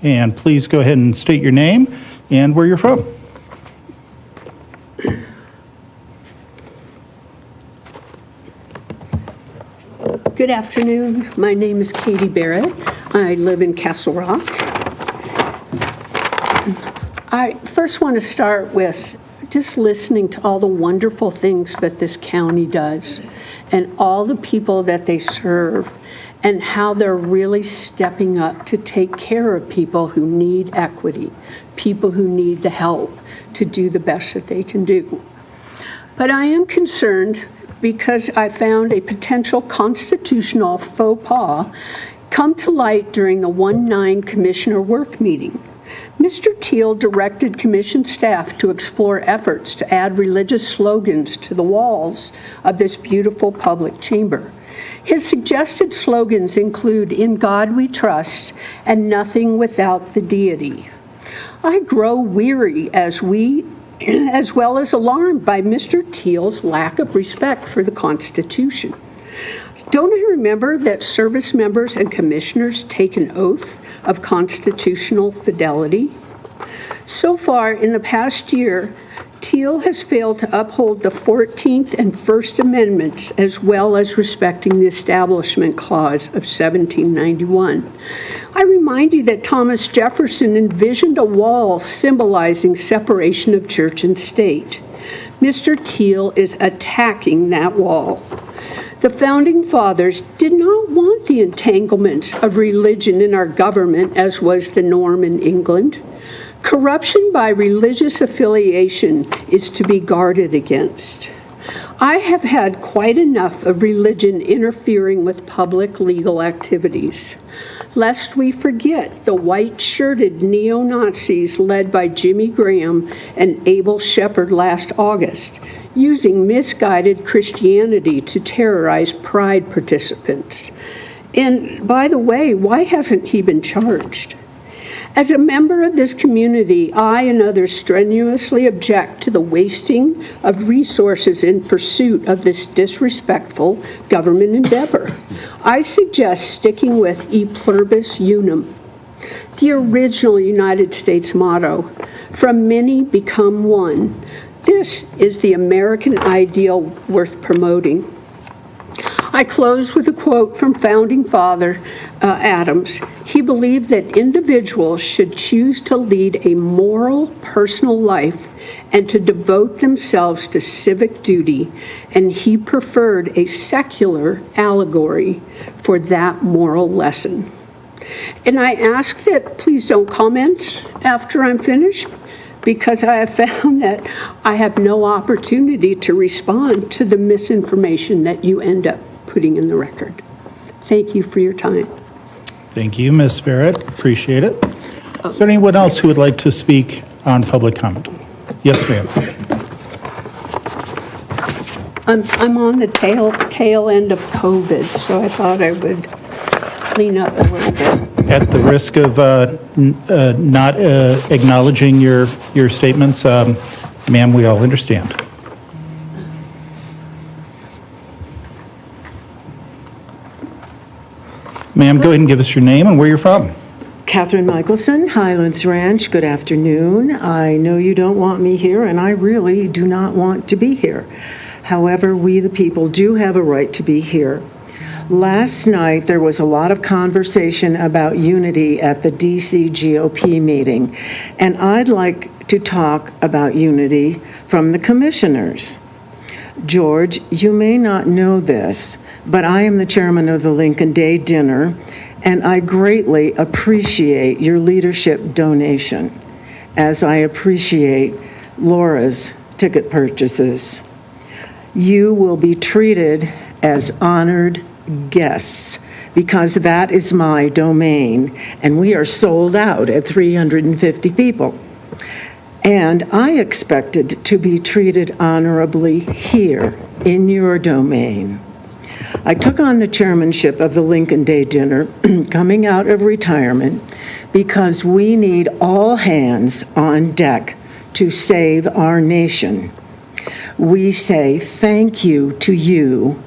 Speaker 1: And please go ahead and state your name and where you're from.
Speaker 19: Good afternoon. My name is Katie Barrett. I live in Castle Rock. I first want to start with just listening to all the wonderful things that this county does and all the people that they serve and how they're really stepping up to take care of people who need equity, people who need the help to do the best that they can do. But I am concerned because I found a potential constitutional faux pas come to light during the 1-9 Commissioner work meeting. Mr. Teal directed Commission staff to explore efforts to add religious slogans to the walls of this beautiful public chamber. His suggested slogans include "In God We Trust" and "Nothing Without the Deity." I grow weary as well as alarmed by Mr. Teal's lack of respect for the Constitution. Don't I remember that service members and commissioners take an oath of constitutional fidelity? So far, in the past year, Teal has failed to uphold the 14th and First Amendments, as well as respecting the Establishment Clause of 1791. I remind you that Thomas Jefferson envisioned a wall symbolizing separation of church and state. Mr. Teal is attacking that wall. The Founding Fathers did not want the entanglements of religion in our government, as was the norm in England. Corruption by religious affiliation is to be guarded against. I have had quite enough of religion interfering with public legal activities. Lest we forget the white-shirted neo-Nazis led by Jimmy Graham and Abel Shepherd last August, using misguided Christianity to terrorize Pride participants. And by the way, why hasn't he been charged? As a member of this community, I and others strenuously object to the wasting of resources in pursuit of this disrespectful government endeavor. I suggest sticking with E pluribus unum, the original United States motto, from many become one. This is the American ideal worth promoting. I close with a quote from Founding Father Adams. He believed that individuals should choose to lead a moral, personal life and to devote themselves to civic duty, and he preferred a secular allegory for that moral lesson. And I ask that please don't comment after I'm finished, because I have found that I have no opportunity to respond to the misinformation that you end up putting in the record. Thank you for your time.
Speaker 1: Thank you, Ms. Barrett. Appreciate it. Is there anyone else who would like to speak on public comment? Yes, ma'am.
Speaker 19: I'm on the tail end of COVID, so I thought I would clean up a little bit.
Speaker 1: At the risk of not acknowledging your statements, ma'am, we all understand. Ma'am, go ahead and give us your name and where you're from.
Speaker 20: Catherine Michelson, Highlands Ranch. Good afternoon. I know you don't want me here, and I really do not want to be here. However, we the people do have a right to be here. Last night, there was a lot of conversation about unity at the DC GOP meeting, and I'd like to talk about unity from the commissioners. George, you may not know this, but I am the chairman of the Lincoln Day Dinner, and I greatly appreciate your leadership donation, as I appreciate Laura's ticket purchases. You will be treated as honored guests, because that is my domain, and we are sold out at 350 people. And I expected to be treated honorably here in your domain. I took on the chairmanship of the Lincoln Day Dinner coming out of retirement because we need all hands on deck to save our nation. We say thank you to you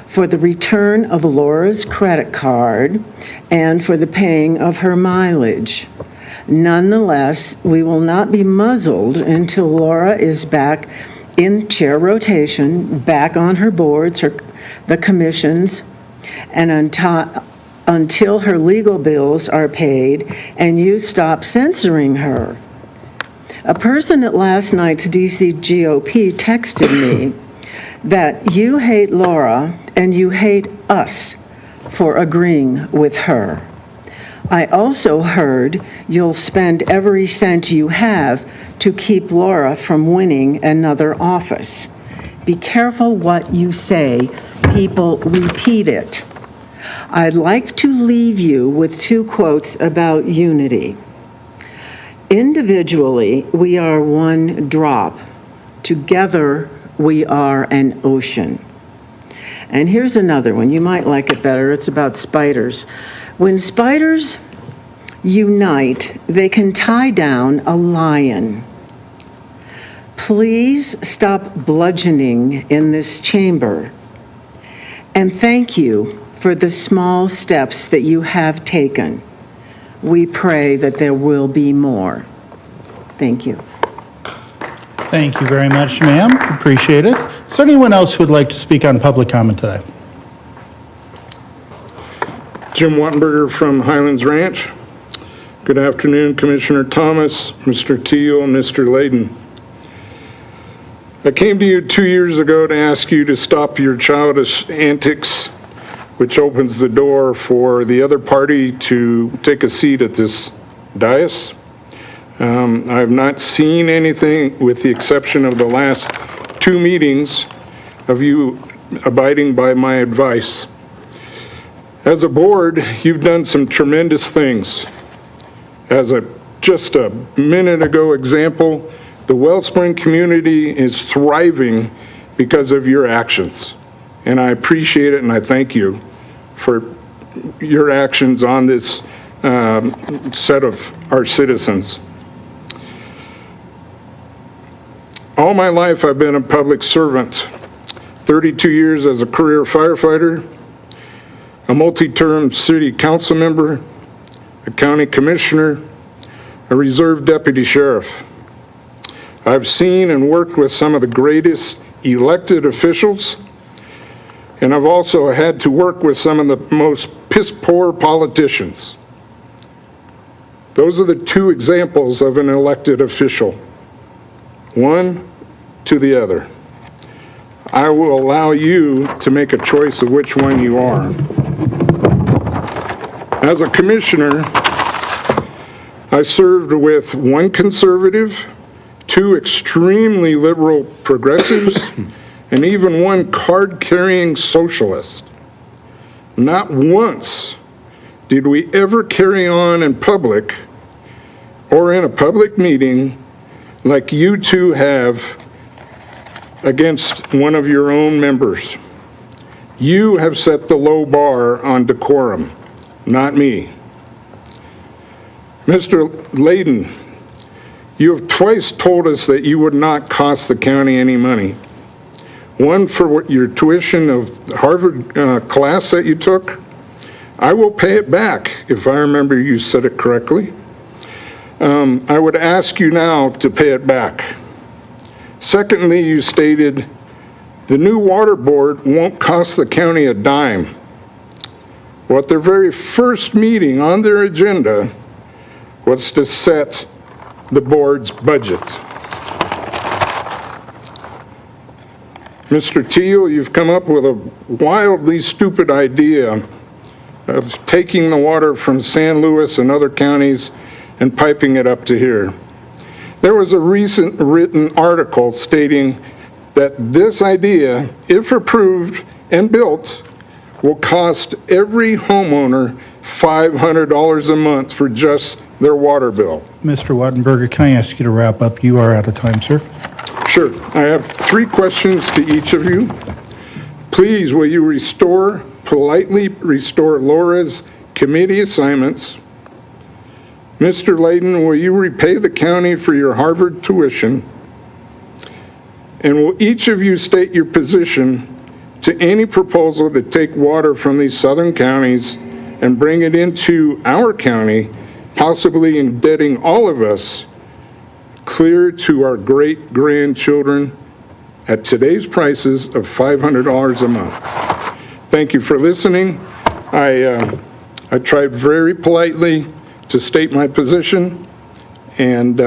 Speaker 20: for the return of Laura's credit card and for the paying of her mileage. Nonetheless, we will not be muzzled until Laura is back in chair rotation, back on her boards, the commissions, and until her legal bills are paid and you stop censoring her. A person at last night's DC GOP texted me that you hate Laura and you hate us for agreeing with her. I also heard you'll spend every cent you have to keep Laura from winning another office. Be careful what you say. People repeat it. I'd like to leave you with two quotes about unity. Individually, we are one drop. Together, we are an ocean. And here's another one. You might like it better. It's about spiders. When spiders unite, they can tie down a lion. Please stop bludgeoning in this chamber. And thank you for the small steps that you have taken. We pray that there will be more. Thank you.
Speaker 1: Thank you very much, ma'am. Appreciate it. Is there anyone else who would like to speak on public comment today?
Speaker 21: Jim Wattenberger from Highlands Ranch. Good afternoon, Commissioner Thomas, Mr. Teal, and Mr. Layden. I came to you 2 years ago to ask you to stop your childish antics, which opens the door for the other party to take a seat at this dais. I have not seen anything, with the exception of the last 2 meetings, of you abiding by my advice. As a board, you've done some tremendous things. As just a minute ago example, the Wellspring community is thriving because of your actions. And I appreciate it, and I thank you for your actions on this set of our citizens. All my life, I've been a public servant. 32 years as a career firefighter, a multi-term city council member, a county commissioner, a reserve deputy sheriff. I've seen and worked with some of the greatest elected officials, and I've also had to work with some of the most piss-poor politicians. Those are the 2 examples of an elected official. One to the other. I will allow you to make a choice of which one you are. As a commissioner, I served with 1 conservative, 2 extremely liberal progressives, and even 1 card-carrying socialist. Not once did we ever carry on in public or in a public meeting like you 2 have against one of your own members. You have set the low bar on decorum, not me. Mr. Layden, you have twice told us that you would not cost the county any money. One for your tuition of the Harvard class that you took. I will pay it back, if I remember you said it correctly. I would ask you now to pay it back. Secondly, you stated the new water board won't cost the county a dime. Well, at their very first meeting on their agenda was to set the board's budget. Mr. Teal, you've come up with a wildly stupid idea of taking the water from San Luis and other counties and piping it up to here. There was a recent written article stating that this idea, if approved and built, will cost every homeowner $500 a month for just their water bill.
Speaker 1: Mr. Wattenberger, can I ask you to wrap up? You are out of time, sir.
Speaker 21: Sure. I have 3 questions to each of you. Please, will you politely restore Laura's committee assignments? Mr. Layden, will you repay the county for your Harvard tuition? And will each of you state your position to any proposal to take water from these southern counties and bring it into our county, possibly indebting all of us clear to our great-grandchildren at today's prices of $500 a month? Thank you for listening. I tried very politely to state my position, and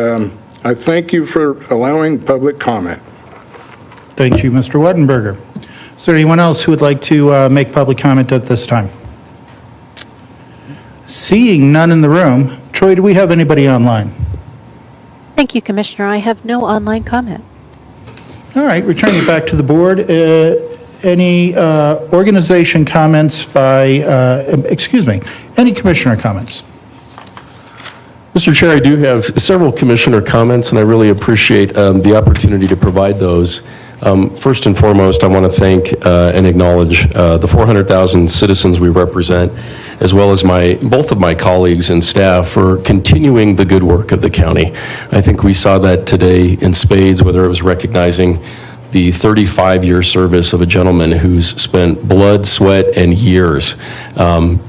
Speaker 21: I thank you for allowing public comment.
Speaker 1: Thank you, Mr. Wattenberger. Is there anyone else who would like to make public comment at this time? Seeing none in the room, Troy, do we have anybody online?
Speaker 11: Thank you, Commissioner. I have no online comment.
Speaker 1: All right, returning it back to the board. Any organization comments any commissioner comments?
Speaker 4: Mr. Chair, I do have several commissioner comments, and I really appreciate the opportunity to provide those. First and foremost, I want to thank and acknowledge the 400,000 citizens we represent, as well as both of my colleagues and staff for continuing the good work of the county. I think we saw that today in spades, whether it was recognizing the 35-year service of a gentleman who's spent blood, sweat, and years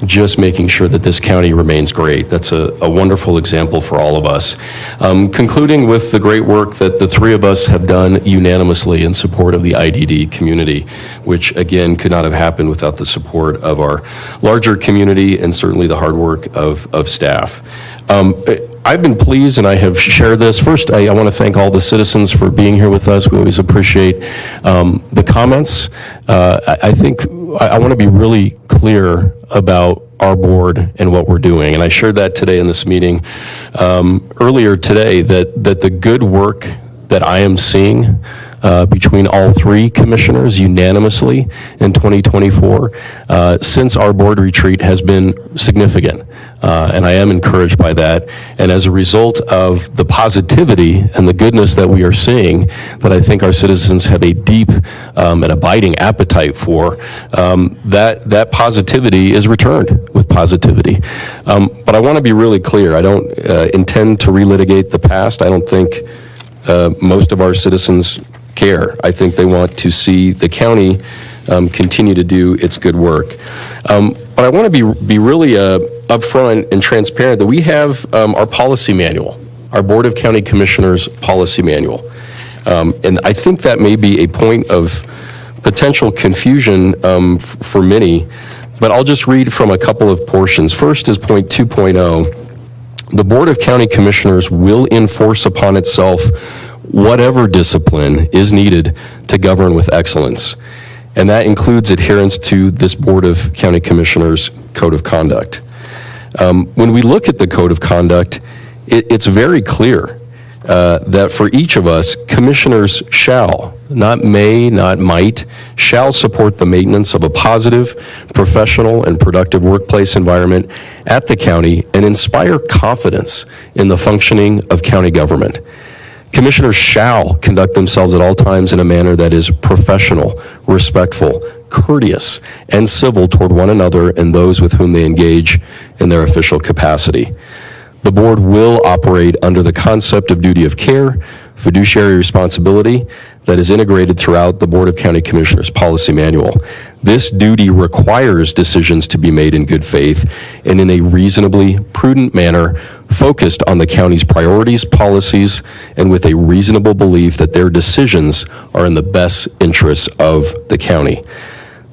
Speaker 4: just making sure that this county remains great. That's a wonderful example for all of us. Concluding with the great work that the three of us have done unanimously in support of the IDD community, which again could not have happened without the support of our larger community and certainly the hard work of staff. I've been pleased, and I have shared this. First, I want to thank all the citizens for being here with us. We always appreciate the comments. I think I want to be really clear about our board and what we're doing, and I shared that today in this meeting earlier today, that the good work that I am seeing between all three commissioners unanimously in 2024 since our board retreat has been significant. And I am encouraged by that. And as a result of the positivity and the goodness that we are seeing, that I think our citizens have a deep and abiding appetite for, that positivity is returned with positivity. But I want to be really clear. I don't intend to relitigate the past. I don't think most of our citizens care. I think they want to see the county continue to do its good work. But I want to be really upfront and transparent that we have our policy manual, our Board of County Commissioners policy manual. And I think that may be a point of potential confusion for many, but I'll just read from a couple of portions. First is point 2.0. The Board of County Commissioners will enforce upon itself whatever discipline is needed to govern with excellence. And that includes adherence to this Board of County Commissioners Code of Conduct. When we look at the Code of Conduct, it's very clear that for each of us, commissioners shall, not may, not might, shall support the maintenance of a positive, professional, and productive workplace environment at the county and inspire confidence in the functioning of county government. Commissioners shall conduct themselves at all times in a manner that is professional, respectful, courteous, and civil toward one another and those with whom they engage in their official capacity. The board will operate under the concept of duty of care, fiduciary responsibility that is integrated throughout the Board of County Commissioners policy manual. This duty requires decisions to be made in good faith and in a reasonably prudent manner, focused on the county's priorities, policies, and with a reasonable belief that their decisions are in the best interests of the county.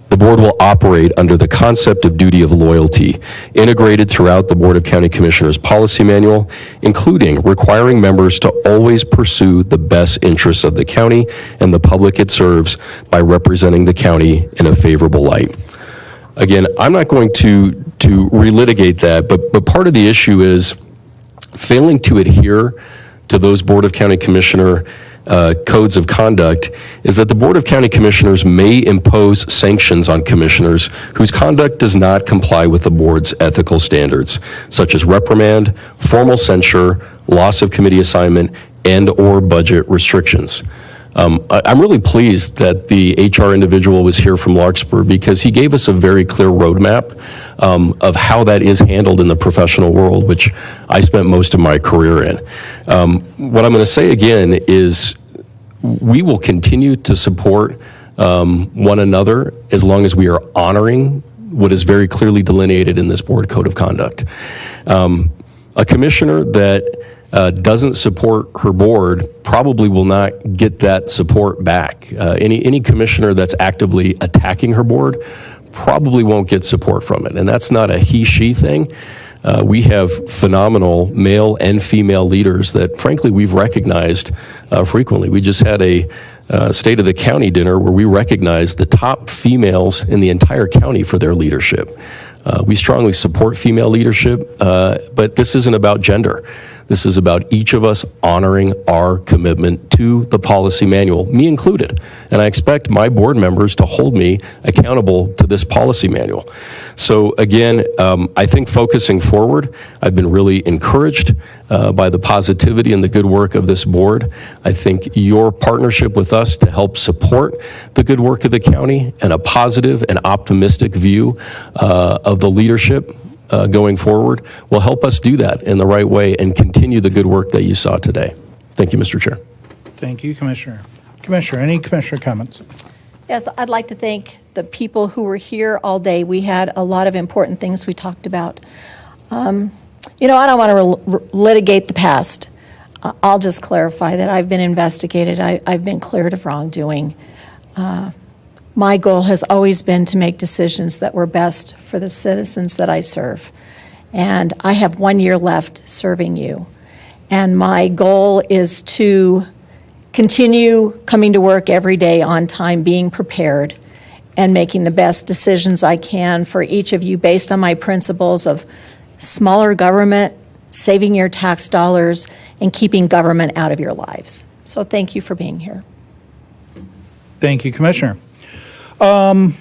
Speaker 4: The board will operate under the concept of duty of loyalty, integrated throughout the Board of County Commissioners policy manual, including requiring members to always pursue the best interests of the county and the public it serves by representing the county in a favorable light. Again, I'm not going to relitigate that, but part of the issue is failing to adhere to those Board of County Commissioner codes of conduct is that the Board of County Commissioners may impose sanctions on commissioners whose conduct does not comply with the board's ethical standards, such as reprimand, formal censure, loss of committee assignment, and/or budget restrictions. I'm really pleased that the HR individual was here from Larkspur because he gave us a very clear roadmap of how that is handled in the professional world, which I spent most of my career in. What I'm going to say again is we will continue to support one another as long as we are honoring what is very clearly delineated in this board code of conduct. A commissioner that doesn't support her board probably will not get that support back. Any commissioner that's actively attacking her board probably won't get support from it. And that's not a he-she thing. We have phenomenal male and female leaders that, frankly, we've recognized frequently. We just had a State of the County dinner where we recognized the top females in the entire county for their leadership. We strongly support female leadership, but this isn't about gender. This is about each of us honoring our commitment to the policy manual, me included. And I expect my board members to hold me accountable to this policy manual. So again, I think focusing forward, I've been really encouraged by the positivity and the good work of this board. I think your partnership with us to help support the good work of the county and a positive and optimistic view of the leadership going forward will help us do that in the right way and continue the good work that you saw today. Thank you, Mr. Chair.
Speaker 1: Thank you, Commissioner. Commissioner, any commissioner comments?
Speaker 8: Yes, I'd like to thank the people who were here all day. We had a lot of important things we talked about. You know, I don't want to litigate the past. I'll just clarify that I've been investigated. I've been cleared of wrongdoing. My goal has always been to make decisions that were best for the citizens that I serve. And I have 1 year left serving you. And my goal is to continue coming to work every day on time, being prepared, and making the best decisions I can for each of you based on my principles of smaller government, saving your tax dollars, and keeping government out of your lives. So thank you for being here.
Speaker 1: Thank you, Commissioner. I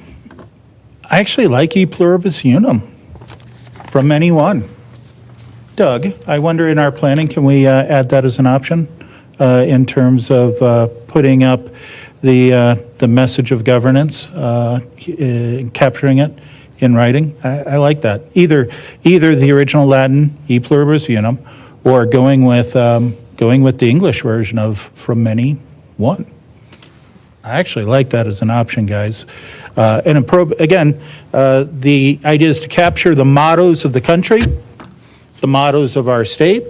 Speaker 1: actually like E pluribus unum from anyone. Doug, I wonder in our planning, can we add that as an option in terms of putting up the message of governance, capturing it in writing? I like that. Either the original Latin E pluribus unum, or going with the English version of from many one. I actually like that as an option, guys. Again, the idea is to capture the mottos of the country, the mottos of our state,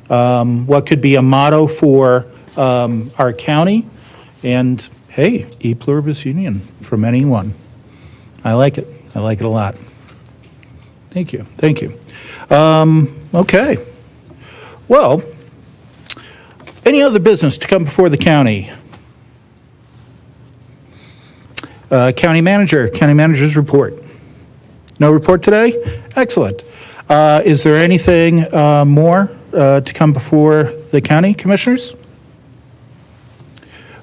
Speaker 1: what could be a motto for our county, and hey, E pluribus unum, from anyone. I like it. I like it a lot. Thank you. Thank you. Okay. Well, any other business to come before the county? County manager's report. No report today? Excellent. Is there anything more to come before the county commissioners?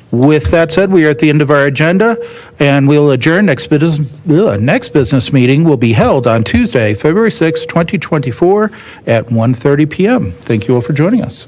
Speaker 1: With that said, we are at the end of our agenda, and we'll adjourn. Next business meeting will be held on Tuesday, February 6, 2024 at 1:30 p.m. Thank you all for joining us.